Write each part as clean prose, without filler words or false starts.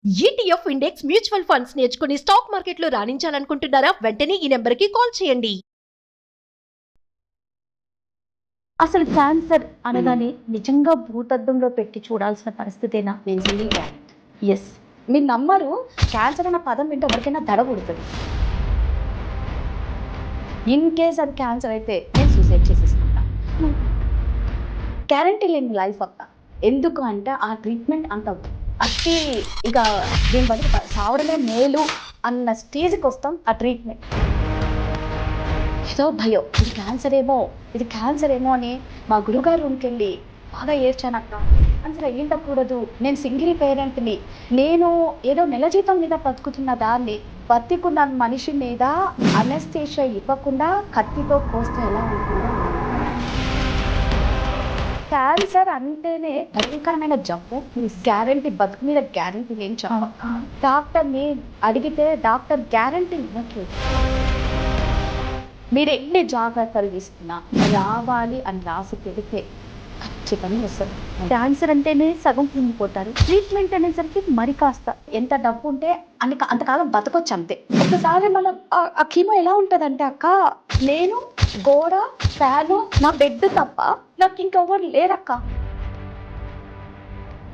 ETF index mutual funds నేర్చుకుని stock మార్కెట్లో రాణించాలనుకుంటున్నారా? వెంటనే ఈ నెంబర్కి కాల్ చేయండి. అసలు క్యాన్సర్ అనగానే నిజంగా భూతద్దంలో పెట్టి చూడాల్సిన పరిస్థితేనా? నేను సింగిల్ క్యాండిడేట్. ఎస్. మీరు నమ్మరు, క్యాన్సర్ అన్న పదం వింటే ఎవరికైనా దడ పుడుతుంది. ఇన్ కేస్ అది క్యాన్సర్ అయితే నేను సూసైడ్ చేసేసుకుంటా. గ్యారంటీ లేని లైఫ్ అక్క. ఎందుకు అంటే ఆ ట్రీట్మెంట్ అంత అతి ఇక దీని బదులు సావడమే మేలు అన్న స్టేజ్కి వస్తాం. ఆ ట్రీట్మెంట్ ఏదో భయం, ఇది క్యాన్సర్ ఏమో అని మా గురుగారు రూమ్కి వెళ్ళి బాగా ఏడ్చానక్క. క్యాన్సర్ అయ్యిండకూడదు, నేను సింగిల్ పేరెంట్ని, నేను ఏదో నెల జీతం మీద బతుకుతున్న దాన్ని బతికున్న మనిషి మీద అనెస్థీషియా ఇవ్వకుండా కత్తితో కోస్తే ఎలా ఉంటుందో. క్యాన్సర్ అంటేనే భయంకరమైన జబ్బు. గ్యారంటీ, బతుకు మీద గ్యారంటీ ఏం చెప్పక డాక్టర్ని అడిగితే డాక్టర్ గ్యారంటీ ఇవ్వట్లేదు. మీరు ఎన్ని జాగ్రత్తలు తీసుకున్నా రావాలి అని రాసి పెడితే ఖచ్చితంగా వస్తుంది. క్యాన్సర్ అంటేనే సగం కుంగిపోతారు, ట్రీట్మెంట్ అనేసరికి మరి కాస్త. ఎంత డబ్బు ఉంటే అంతకాలం బతకొచ్చు అంతే. ఒకసారి మనం ఆ కీమో ఎలా ఉంటుందంటే అక్క, నేను గోడ, ఫ్యాను, నా బెడ్ తప్ప నాకు ఇంకెవరు లేరక్క.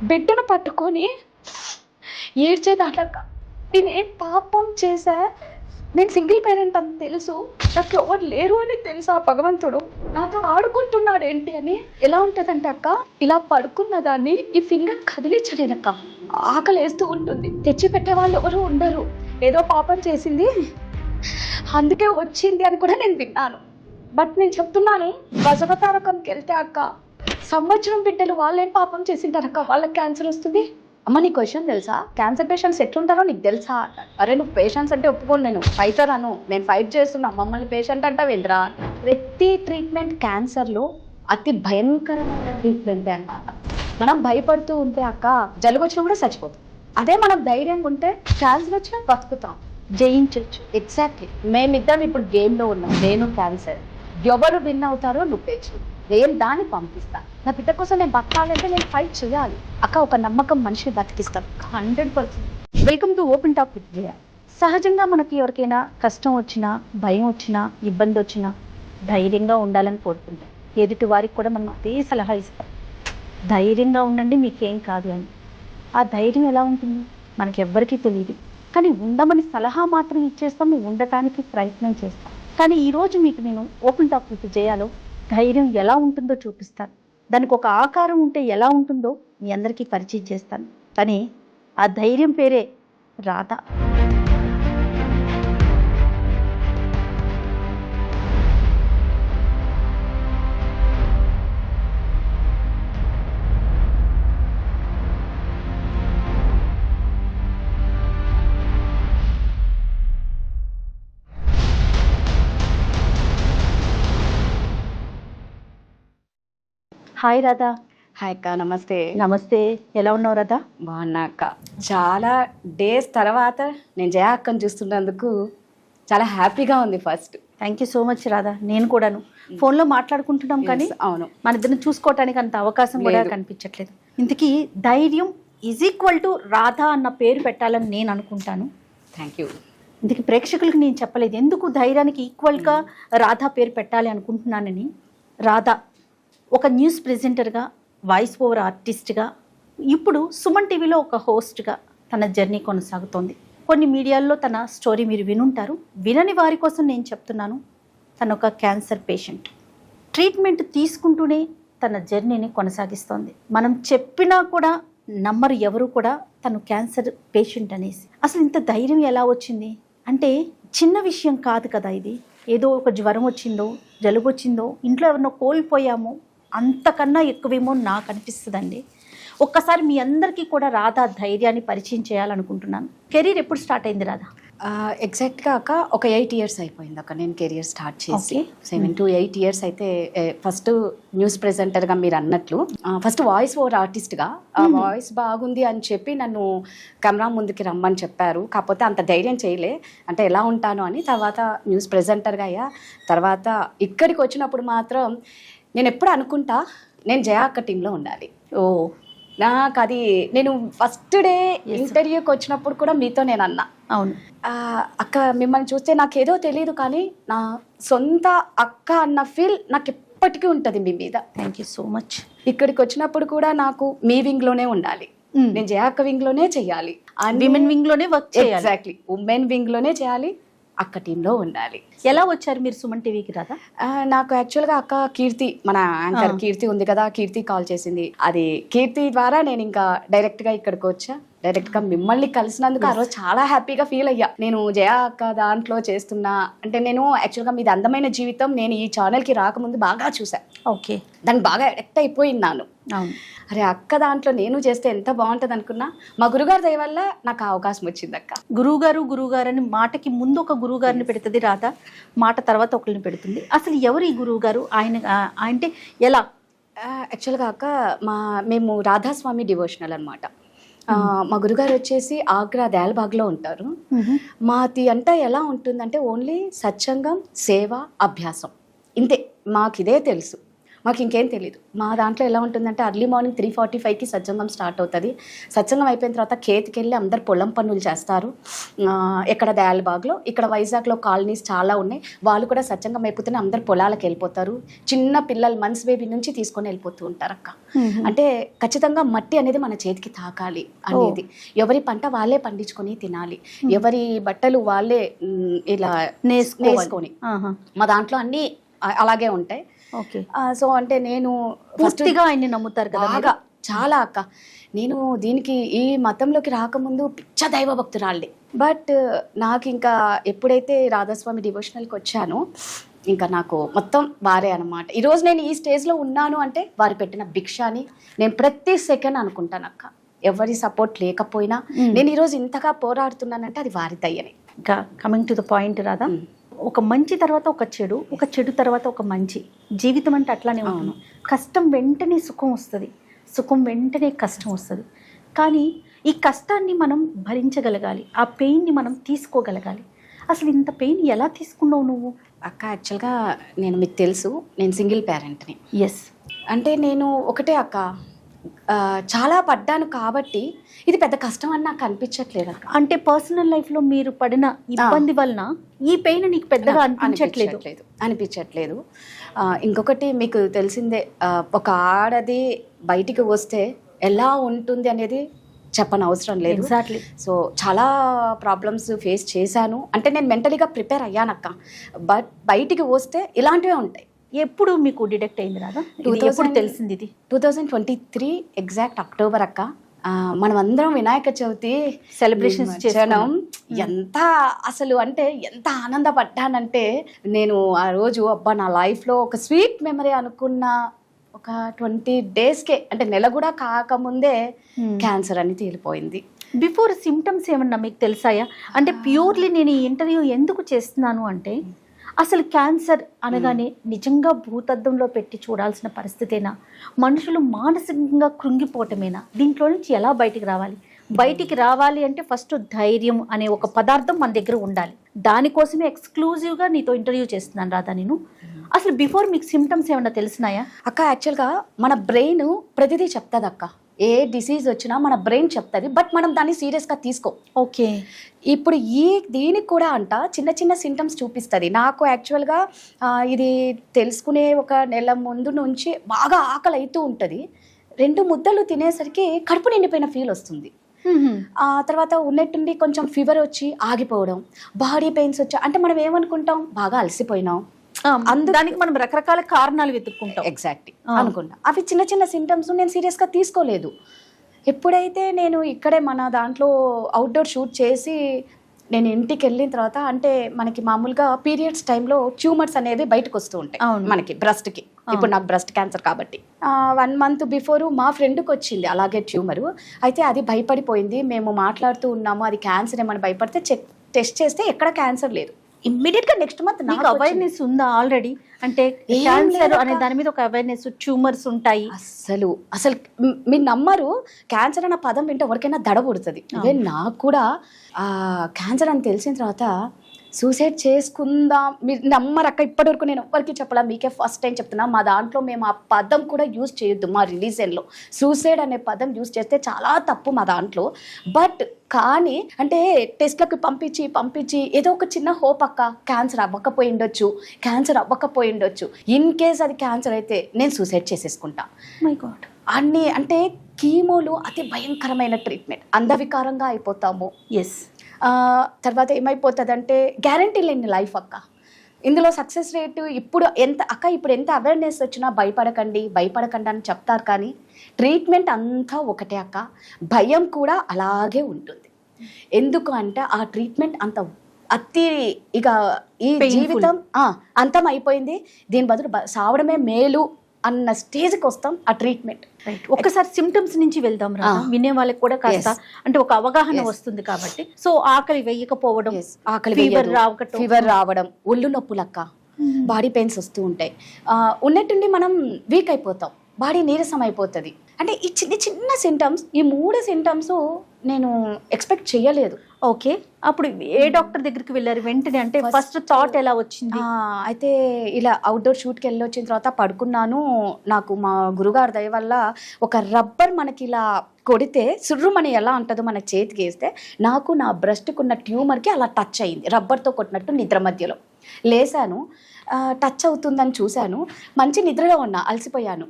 బెడ్ను పట్టుకొని ఏడ్చేదానక్క. నేను ఏం పాపం చేశా, నేను సింగిల్ పేరెంట్ అని తెలుసు, నాకు ఎవరు లేరు అని తెలుసు. ఆ భగవంతుడు నాతో ఆడుకుంటున్నాడు ఏంటి అని. ఎలా ఉంటుందంటే అక్క, ఇలా పడుకున్న దాన్ని ఈ ఫింగర్ కదిలించలేదక్క. ఆకలి వేస్తూ ఉంటుంది, తెచ్చి పెట్టే వాళ్ళు ఎవరు ఉండరు. ఏదో పాపం చేసింది అందుకే వచ్చింది అని కూడా నేను విన్నాను. బట్ నేను చెప్తున్నాను, గజగతారకంకి వెళ్తే అక్క, సంవత్సరం బిడ్డలు వాళ్ళేం పాపం చేసింటారక్క, వాళ్ళకి క్యాన్సర్ వస్తుంది. అమ్మ నీ క్వశ్చన్ తెలుసా, క్యాన్సర్ పేషెంట్స్ ఎట్లుంటారో నీకు తెలుసా? అరే నువ్వు పేషెంట్స్ అంటే ఒప్పుకోను, నేను ఫైటర్ అను, నేను ఫైట్ చేస్తున్నా, మమ్మల్ని పేషెంట్ అంటావు ఏంద్రా. ప్రతి ట్రీట్మెంట్ క్యాన్సర్లో అతి భయంకరమైన ట్రీట్మెంటే అన్నమాట. మనం భయపడుతూ ఉంటే అక్క, జలుబు వచ్చినా కూడా చచ్చిపోతాం. అదే మనం ధైర్యంగా ఉంటే క్యాన్సర్ వచ్చినా బతుకుతాం, జయించవచ్చు. ఎగ్జాక్ట్లీ. మేమిద్దరం ఇప్పుడు గేమ్లో ఉన్నాం, నేను క్యాన్సర్. ఎవరు విన్ అవుతారో నువ్వే చూడు, నేను దాన్ని పంపిస్తా. నా బిడ్డ కోసం నేను బతకాలంటే నేను ఫైట్ చేయాలి అక్క. ఒక నమ్మకం మనిషిని బతికిస్తాను 100%. Welcome to open talk with Jaya. సహజంగా మనకి ఎవరికైనా కష్టం వచ్చినా, భయం వచ్చినా, ఇబ్బంది వచ్చినా ధైర్యంగా ఉండాలని కోరుకుంటాం. ఎదుటి వారికి కూడా మనం అదే సలహా ఇస్తాం, ధైర్యంగా ఉండండి, మీకేం కాదు అని. ఆ ధైర్యం ఎలా ఉంటుంది మనకి ఎవ్వరికీ తెలియదు, కానీ ఉండమని సలహా మాత్రం ఇచ్చేస్తాం, ఉండటానికి ప్రయత్నం చేస్తాం. కానీ ఈరోజు మీకు నేను ఓపెన్ టాక్ విత్ జయాలో ధైర్యం ఎలా ఉంటుందో చూపిస్తాను. దానికి ఒక ఆకారం ఉంటే ఎలా ఉంటుందో మీ అందరికీ పరిచయం చేస్తాను. కానీ ఆ ధైర్యం పేరే రాధ. హాయ్ రాధా. హాయ్ అక్క, నమస్తే. నమస్తే, ఎలా ఉన్నావు రాధా? బాగున్నా అక్క. చాలా డేస్ తర్వాత నేను జయ అక్కను చూస్తున్నందుకు చాలా హ్యాపీగా ఉంది. First thank you so much Radha. నేను కూడాను ఫోన్లో మాట్లాడుకుంటున్నాం, కానీ అవును, మన ఇద్దరిని చూసుకోవటానికి అంత అవకాశం కూడా కనిపించట్లేదు. ఇంతకీ ధైర్యం ఈజ్ ఈక్వల్ టు రాధా అన్న పేరు పెట్టాలని నేను అనుకుంటాను. Thank you. ఇందుకు ప్రేక్షకులకు నేను చెప్పలేదు ఎందుకు ధైర్యానికి ఈక్వల్గా రాధా పేరు పెట్టాలి అనుకుంటున్నానని. రాధా ఒక న్యూస్ ప్రెజెంటర్గా, వాయిస్ ఓవర్ ఆర్టిస్ట్గా, ఇప్పుడు సుమన్ టీవీలో ఒక హోస్ట్గా తన జర్నీ కొనసాగుతోంది. కొన్ని మీడియాల్లో తన స్టోరీ మీరు వినుంటారు, వినని వారి కోసం నేను చెప్తున్నాను. తను ఒక క్యాన్సర్ పేషెంట్, ట్రీట్మెంట్ తీసుకుంటూనే తన జర్నీని కొనసాగిస్తోంది. మనం చెప్పినా కూడా నమ్మరు ఎవరు కూడా తను క్యాన్సర్ పేషెంట్ అనేసి. అసలు ఇంత ధైర్యం ఎలా వచ్చింది అంటే చిన్న విషయం కాదు కదా ఇది. ఏదో ఒక జ్వరం వచ్చిందో, జలుబు వచ్చిందో, ఇంట్లో ఎవరినో కోల్పోయామో, అంతకన్నా ఎక్కువేమో నాకు అనిపిస్తుందండి. ఒక్కసారి మీ అందరికీ కూడా రాధా ధైర్యాన్ని పరిచయం చేయాలనుకుంటున్నాను. కెరీర్ ఎప్పుడు స్టార్ట్ అయింది రాధా? ఎగ్జాక్ట్గా అక్క ఒక 8 years అయిపోయింది అక్క నేను కెరియర్ స్టార్ట్ చేసి. 7 to 8 years అయితే ఫస్ట్ న్యూస్ ప్రెజెంటర్గా మీరు అన్నట్లు, ఫస్ట్ వాయిస్ ఓవర్ ఆర్టిస్ట్గా. వాయిస్ బాగుంది అని చెప్పి నన్ను కెమెరా ముందుకి రమ్మని చెప్పారు. కాకపోతే అంత ధైర్యం చేయలే, అంటే ఎలా ఉంటాను అని. తర్వాత న్యూస్ ప్రెజెంటర్గా అయ్యా. తర్వాత ఇక్కడికి వచ్చినప్పుడు మాత్రం నేను ఎప్పుడు అనుకుంటా, నేను జయ అక్క టీంలో ఉండాలి. ఓ, నాకు అది నేను ఫస్ట్ డే ఇంటర్వ్యూకి వచ్చినప్పుడు కూడా మీతో నేను అన్నా, అవును అక్క మిమ్మల్ని చూస్తే నాకేదో తెలియదు కానీ నా సొంత అక్క అన్న ఫీల్ నాకు ఎప్పటికీ ఉంటుంది మీ మీద. Thank you so much. ఇక్కడికి వచ్చినప్పుడు కూడా నాకు మీ వింగ్ లోనే ఉండాలి, నేను జయ అక్క వింగ్ లోనే చెయ్యాలి, విమెన్ వింగ్ లోనే వర్క్ చేయాలి. ఎగ్జాక్ట్లీ ఉమెన్ వింగ్ లోనే చేయాలి, అక్క టీంలో ఉండాలి. ఎలా వచ్చారు మీరు సుమన్ టీవీకి రాదా? నాకు యాక్చువల్గా అక్క కీర్తి, మన యాంకర్ కీర్తి ఉంది కదా, కీర్తి కాల్ చేసింది. అది కీర్తి ద్వారా నేను ఇంకా డైరెక్ట్గా ఇక్కడికి వచ్చా. డైరెక్ట్గా మిమ్మల్ని కలిసినందుకు ఆ రోజు చాలా హ్యాపీగా ఫీల్ అయ్యా. నేను జయ అక్క దాంట్లో చేస్తున్నా అంటే నేను యాక్చువల్గా మీది అందమైన జీవితం నేను ఈ ఛానల్కి రాకముందు బాగా చూసా. ఓకే, దానికి బాగా అడిక్ట్ అయిపోయినాను. అవును, అరే అక్క దాంట్లో నేను చేస్తే ఎంత బాగుంటుంది అనుకున్నా. మా గురుగారి దయ వల్ల నాకు ఆ అవకాశం వచ్చింది అక్క. గురువుగారు అని మాటకి ముందు ఒక గురువు గారిని పెడుతుంది రాధా, మాట తర్వాత ఒకరిని పెడుతుంది. అసలు ఎవరు ఈ గురువు గారు? ఆయన అంటే ఎలా? యాక్చువల్గా అక్క మేము రాధాస్వామి డివోషనల్ అనమాట. మా గురుగారు వచ్చేసి ఆగ్రా దయాల్బాగ్లో ఉంటారు. మాది అంతా ఎలా ఉంటుందంటే ఓన్లీ సత్సంగం, సేవ, అభ్యాసం, ఇంతే. మాకు ఇదే తెలుసు, మాకు ఇంకేం తెలియదు. మా దాంట్లో ఎలా ఉంటుందంటే అర్లీ మార్నింగ్ 3:45కి సత్సంగం స్టార్ట్ అవుతుంది. సత్సంగం అయిపోయిన తర్వాత కేతికి వెళ్ళి అందరు పొలం పనులు చేస్తారు. ఇక్కడ దయాల్బాగ్లో, ఇక్కడ వైజాగ్లో కాలనీస్ చాలా ఉన్నాయి, వాళ్ళు కూడా సత్సంగం అయిపోతేనే అందరు పొలాలకు వెళ్ళిపోతారు. చిన్న పిల్లలు మంత్స్ బేబీ నుంచి తీసుకొని వెళ్ళిపోతూ ఉంటారు అక్క. అంటే ఖచ్చితంగా మట్టి అనేది మన చేతికి తాకాలి అనేది, ఎవరి పంట వాళ్ళే పండించుకొని తినాలి, ఎవరి బట్టలు వాళ్ళే ఇలా నేసుకొని. మా దాంట్లో అన్నీ అలాగే ఉంటాయి. ఓకే, సో అంటే నేను పూర్తిగా ఆయన్ని నమ్ముతారు కదా బాగా, చాలా అక్క. నేను దీనికి ఈ మతంలోకి రాకముందు పిచ్చ దైవ భక్తురాళ్ళే. బట్ నాకు ఇంకా ఎప్పుడైతే రాధాస్వామి డివోషనల్కి వచ్చానో ఇంకా నాకు మొత్తం వారే అనమాట. ఈరోజు నేను ఈ స్టేజ్లో ఉన్నాను అంటే వారు పెట్టిన భిక్ష అని నేను ప్రతి సెకండ్ అనుకుంటాను అక్క. ఎవరి సపోర్ట్ లేకపోయినా నేను ఈరోజు ఇంతగా పోరాడుతున్నానంటే అది వారి దయ్యనే. ఇంకా కమింగ్ టు ద పాయింట్ రాదా, ఒక మంచి తర్వాత ఒక చెడు, ఒక చెడు తర్వాత ఒక మంచి. జీవితం అంటే అట్లానే ఉంటుంది. కష్టం వెంటనే సుఖం వస్తుంది, సుఖం వెంటనే కష్టం వస్తుంది. కానీ ఈ కష్టాన్ని మనం భరించగలగాలి, ఆ పెయిన్ని మనం తీసుకోగలగాలి. అసలు ఇంత పెయిన్ ఎలా తీసుకున్నావు నువ్వు? అక్క యాక్చువల్గా మీకు తెలుసు, నేను సింగిల్ పేరెంట్ని. ఎస్, అంటే నేను ఒకటే అక్క, చాలా పడ్డాను కాబట్టి ఇది పెద్ద కష్టం అని నాకు అనిపించట్లేదు అక్క. అంటే పర్సనల్ లైఫ్లో మీరు పడిన ఇబ్బంది వలన ఈ పెయిన్ నీకు పెద్దగా అనిపించట్లేదు. ఇంకొకటి మీకు తెలిసిందే, ఒక ఆడది బయటికి వస్తే ఎలా ఉంటుంది అనేది చెప్పని అవసరం లేదు. ఎగ్జాక్ట్లీ. సో చాలా ప్రాబ్లమ్స్ ఫేస్ చేశాను. అంటే నేను మెంటలీగా ప్రిపేర్ అయ్యానక్క. బట్ బయటికి వస్తే ఇలాంటివే ఉంటాయి. ఎప్పుడు మీకు డిటెక్ట్ అయింది రాదా? ఎప్పుడు తెలిసింది ఇది? 2023 ఎగ్జాక్ట్ అక్టోబర్ అక్క. మనం అందరం వినాయక చవితి సెలబ్రేషన్స్ చేసాం. ఎంత అసలు అంటే ఎంత ఆనందపడ్డానంటే నేను ఆ రోజు అబ్బా నా లైఫ్లో ఒక స్వీట్ మెమరీ అనుకున్న ఒక 20 డేస్కే, అంటే నెల కూడా కాకముందే క్యాన్సర్ అని తేలిపోయింది. బిఫోర్ సిమ్టమ్స్ ఏమన్నా మీకు తెలిసాయా? అంటే ప్యూర్లీ నేను ఈ ఇంటర్వ్యూ ఎందుకు చేస్తున్నాను అంటే అసలు క్యాన్సర్ అనగానే నిజంగా భూతద్దంలో పెట్టి చూడాల్సిన పరిస్థితేనా? మనుషులు మానసికంగా కృంగిపోవటమేనా? దీంట్లో నుంచి ఎలా బయటికి రావాలి? బయటికి రావాలి అంటే ఫస్ట్ ధైర్యం అనే ఒక పదార్థం మన దగ్గర ఉండాలి. దానికోసమే ఎక్స్క్లూజివ్గా నీతో ఇంటర్వ్యూ చేస్తున్నాను రాధా నేను. అసలు బిఫోర్ మీకు సిమ్టమ్స్ ఏమన్నా తెలిసినాయా? అక్క యాక్చువల్గా మన బ్రెయిన్ ప్రతిదీ చెప్తుంది అక్క. ఏ డిసీజ్ వచ్చినా మన బ్రెయిన్ చెప్తుంది, బట్ మనం దాన్ని సీరియస్గా తీసుకో. ఓకే, ఇప్పుడు దీనికి కూడా అంట చిన్న చిన్న సింటమ్స్ చూపిస్తుంది. నాకు యాక్చువల్గా ఇది తెలుసుకునే ఒక నెల ముందు నుంచి బాగా ఆకలి అవుతూ ఉంటుంది. 2 ముద్దలు తినేసరికి కడుపు నిండిపోయిన ఫీల్ వస్తుంది. ఆ తర్వాత ఉన్నట్టుండి కొంచెం ఫీవర్ వచ్చి ఆగిపోవడం, బాడీ పెయిన్స్ వచ్చి, అంటే మనం ఏమనుకుంటాం బాగా అలసిపోయినాం, దానికి మనం రకరకాల కారణాలు వెతుక్కుంటాం. ఎగ్జాక్ట్లీ అనుకున్నా. అవి చిన్న చిన్న సింటమ్స్ నేను సీరియస్గా తీసుకోలేదు. ఎప్పుడైతే నేను ఇక్కడే మన దాంట్లో అవుట్డోర్ షూట్ చేసి నేను ఇంటికి వెళ్ళిన తర్వాత, అంటే మనకి మామూలుగా పీరియడ్స్ టైంలో ట్యూమర్స్ అనేవి బయటకు వస్తూ ఉంటాయి మనకి బ్రెస్ట్కి. ఇప్పుడు నాకు బ్రెస్ట్ క్యాన్సర్ కాబట్టి 1 మంత్ బిఫోర్ మా ఫ్రెండ్కి వచ్చింది అలాగే ట్యూమరు. అయితే అది భయపడిపోయింది. మేము మాట్లాడుతూ ఉన్నాము, అది క్యాన్సర్ ఏమని భయపడితే టెస్ట్ చేస్తే ఎక్కడ క్యాన్సర్ లేదు. ఇమ్మీడియట్గా నెక్స్ట్ మంత్ నాకు అవేర్నెస్ ఉందా ఆల్రెడీ? అంటే క్యాన్సర్ అనే దాని మీద ఒక అవేర్నెస్, ట్యూమర్స్ ఉంటాయి. అసలు మీరు నమ్మరు, క్యాన్సర్ అన్న పదం వింటే ఎవరికైనా దడ పుడుతుంది. ఈవెన్ నాకు కూడా క్యాన్సర్ అని తెలిసిన తర్వాత సూసైడ్ చేసుకుందాం మీరు నమ్మరక్క, ఇప్పటివరకు నేను ఎవ్వరికి చెప్పలా, మీకే ఫస్ట్ టైం చెప్తున్నా. మా దాంట్లో మేము ఆ పదం కూడా యూజ్ చేయొద్దు. మా రిలీజన్లో సూసైడ్ అనే పదం యూజ్ చేస్తే చాలా తప్పు మా దాంట్లో. బట్ కానీ అంటే టెస్ట్లకు పంపించి ఏదో ఒక చిన్న హోప్ అక్క, క్యాన్సర్ అవ్వకపోయి ఉండొచ్చు. ఇన్ కేస్ అది క్యాన్సర్ అయితే నేను సూసైడ్ చేసేసుకుంటా. My God. అన్నీ అంటే కీమోలు అతి భయంకరమైన ట్రీట్మెంట్, అందవికారంగా అయిపోతాము. ఎస్. తర్వాత ఏమైపోతుందంటే గ్యారంటీ లేని లైఫ్ అక్క. ఇందులో సక్సెస్ రేటు ఇప్పుడు ఎంత అవేర్నెస్ వచ్చినా భయపడకండి అని చెప్తారు, కానీ ట్రీట్మెంట్ అంతా ఒకటే అక్క. భయం కూడా అలాగే ఉంటుంది. ఎందుకు అంటే ఆ ట్రీట్మెంట్ అంత ఇక ఈ జీవితం అంతం అయిపోయింది, దీని బదులు సావడమే మేలు అన్న స్టేజ్కి వస్తాం ఆ ట్రీట్మెంట్. ఒక్కసారి సిమ్టమ్స్ నుంచి వెళ్దాం రా, వినే వాళ్ళకి కూడా కాస్త అంటే ఒక అవగాహన వస్తుంది కాబట్టి. సో ఆకలి వేయకపోవడం, ఫీవర్ రావడం, ఒళ్ళు నొప్పులక్క, బాడీ పెయిన్స్ వస్తూ ఉంటాయి. ఉన్నట్టుండి మనం వీక్ అయిపోతాం, బాడీ నీరసం అయిపోతుంది. అంటే ఈ చిన్న సింటమ్స్, ఈ 3 సింటమ్స్ నేను ఎక్స్పెక్ట్ చేయలేదు. ఓకే, అప్పుడు ఏ డాక్టర్ దగ్గరికి వెళ్ళారు వెంటనే? అంటే ఫస్ట్ థాట్ ఎలా వచ్చింది? అయితే ఇలా అవుట్డోర్ షూట్కి వెళ్ళి వచ్చిన తర్వాత పడుకున్నాను. నాకు మా గురుగారి దయ వల్ల ఒక రబ్బర్ మనకి ఇలా కొడితే సుర్రుమని ఎలా ఉంటుందో మన చేతికి వేస్తే, నాకు నా బ్రెస్ట్కి ఉన్న ట్యూమర్కి అలా టచ్ అయింది, రబ్బర్తో కొట్టినట్టు. నిద్ర మధ్యలో లేసాను, టచ్ అవుతుందని చూశాను, మంచి నిద్రలో ఉన్నా, అలసిపోయాను.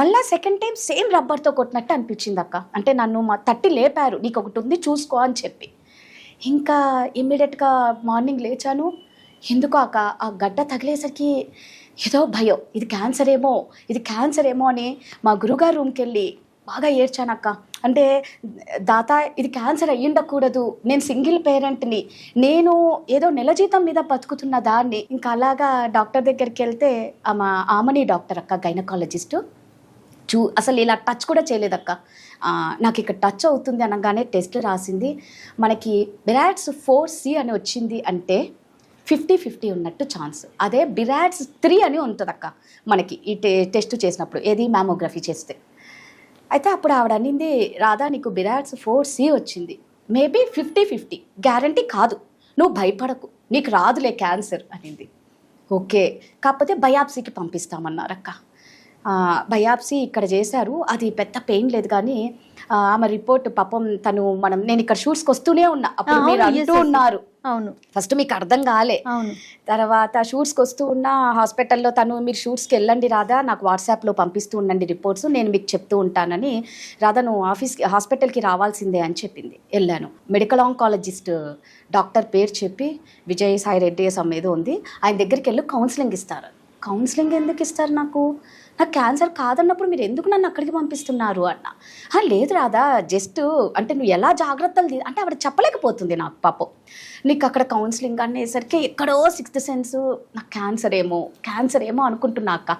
మళ్ళీ సెకండ్ టైం సేమ్ రబ్బర్తో కొట్టినట్టు అనిపించింది అక్క. అంటే నన్ను తట్టి లేపారు, నీకు ఒకటి ఉంది చూసుకో అని చెప్పి. ఇంకా ఇమ్మీడియట్గా మార్నింగ్ లేచాను. ఎందుకో అక్క ఆ గడ్డ తగిలేసరికి ఏదో భయం, ఇది క్యాన్సర్ ఏమో అని మా గురుగారు రూమ్కి వెళ్ళి బాగా ఏడ్చాను అక్క. అంటే దాత ఇది క్యాన్సర్ అయ్యుండకూడదు, నేను సింగిల్ పేరెంట్ని, నేను ఏదో నెల జీతం మీద బతుకుతున్న దాన్ని. ఇంకా అలాగా డాక్టర్ దగ్గరికి వెళ్తే ఆమని డాక్టర్ అక్క, గైనకాలజిస్టు, అసలు ఇలా టచ్ కూడా చేయలేదక్క. నాకు ఇక్కడ టచ్ అవుతుంది అనగానే టెస్ట్ రాసింది. మనకి బిరాడ్స్ 4C అని వచ్చింది అంటే 50-50 ఉన్నట్టు ఛాన్స్. అదే బిరాడ్స్ 3 అని ఉంటుంది అక్క మనకి ఈ టెస్ట్ చేసినప్పుడు, ఏది మ్యామోగ్రఫీ చేస్తే. అయితే అప్పుడు ఆవిడ అనింది, రాధా నీకు బిరాడ్స్ 4C వచ్చింది, మేబీ 50-50, గ్యారంటీ కాదు, నువ్వు భయపడకు, నీకు రాదులే క్యాన్సర్ అనింది. ఓకే, కాకపోతే బయాప్సీకి పంపిస్తామన్నారక్క. బయాప్సీ ఇక్కడ చేశారు, అది పెద్ద పెయిన్ లేదు, కానీ ఆమె రిపోర్ట్ పాపం నేను ఇక్కడ షూట్స్కి వస్తూనే ఉన్నా, అప్పుడు మీరు అంటూ ఉన్నారు. అవును, ఫస్ట్ మీకు అర్థం కాలే. అవును, తర్వాత షూట్స్కి వస్తూ ఉన్న హాస్పిటల్లో మీరు షూట్స్కి వెళ్ళండి రాధా, నాకు వాట్సాప్లో పంపిస్తూ ఉండండి రిపోర్ట్స్, నేను మీకు చెప్తూ ఉంటానని. రాధా నువ్వు హాస్పిటల్కి రావాల్సిందే అని చెప్పింది. వెళ్ళాను. మెడికల్ ఆంకాలజిస్ట్ డాక్టర్ పేరు చెప్పి, విజయసాయి రెడ్డి ఏదో ఉంది, ఆయన దగ్గరికి వెళ్ళి కౌన్సిలింగ్ ఇస్తారు. కౌన్సిలింగ్ ఎందుకు ఇస్తారు? నాకు క్యాన్సర్ కాదన్నప్పుడు మీరు ఎందుకు నన్ను అక్కడికి పంపిస్తున్నారు అన్న. లేదు రాదా, జస్ట్ అంటే నువ్వు ఎలా జాగ్రత్తలు అంటే ఆవిడ చెప్పలేకపోతుంది నాకు పాపం. నీకు అక్కడ కౌన్సిలింగ్ అనేసరికి ఎక్కడో 6th సెన్స్, నాకు క్యాన్సర్ ఏమో అనుకుంటున్నా అక్క.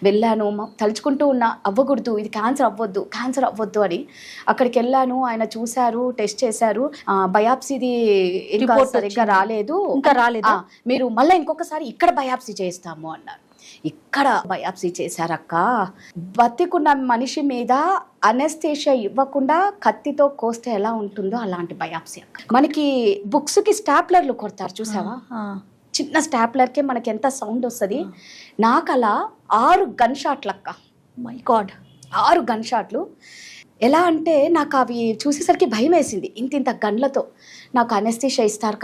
వెళ్ళాను, తలుచుకుంటూ ఉన్నా, అవ్వకూడదు, ఇది క్యాన్సర్ అవ్వద్దు అని. అక్కడికి వెళ్ళాను, ఆయన చూశారు, టెస్ట్ చేశారు, బయాప్సీది రిపోర్ట్ సరిగ్గా రాలేదు, మీరు మళ్ళీ ఇంకొకసారి ఇక్కడ బయాప్సీ చేస్తాము అన్నారు. ఇక్కడ బయాప్సీ చేశారక్క. బతికున్న మనిషి మీద అనెస్థీషియా ఇవ్వకుండా కత్తితో కోస్తే ఎలా ఉంటుందో అలాంటి బయాప్సీ అక్క. మనకి బుక్స్కి స్టాప్లర్లు కొడతారు చూసావా, చిన్న స్టాప్లర్కే మనకి ఎంత సౌండ్ వస్తుంది. నాకు అలా 6 గన్ షాట్లు అక్క. మై గాడ్, 6 గన్ షాట్లు. ఎలా అంటే నాకు అవి చూసేసరికి భయం వేసింది. ఇంత గన్లతో నాకు అనెస్థీషియా ఇస్తారు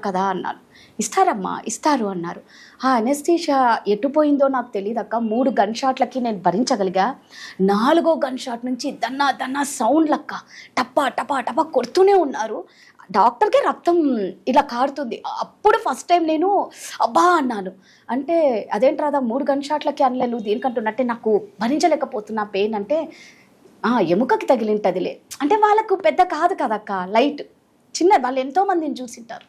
కదా అన్నాను. ఇస్తారమ్మా, ఇస్తారు అన్నారు. ఆ అనెస్థీషియా ఎటుపోయిందో నాకు తెలియదు అక్క. 3 గన్ షాట్లకి నేను భరించగలిగా. 4వ గన్ షాట్ నుంచి దన్నా సౌండ్ లక్క, టపా కొడుతూనే ఉన్నారు. డాక్టర్కే రక్తం ఇలా కారుతుంది. అప్పుడు ఫస్ట్ టైం నేను అబ్బా అన్నాను. అంటే అదేంటి రాదా 3 గన్ షాట్లకి అనలేదు దీనికంటున్నట్టే, నాకు భరించలేకపోతున్నా పెయిన్. అంటే ఎముకకి తగిలింటదిలే అంటే వాళ్ళకు పెద్ద కాదు కదక్క, లైట్ చిన్న, వాళ్ళు ఎంతోమందిని చూసింటారు.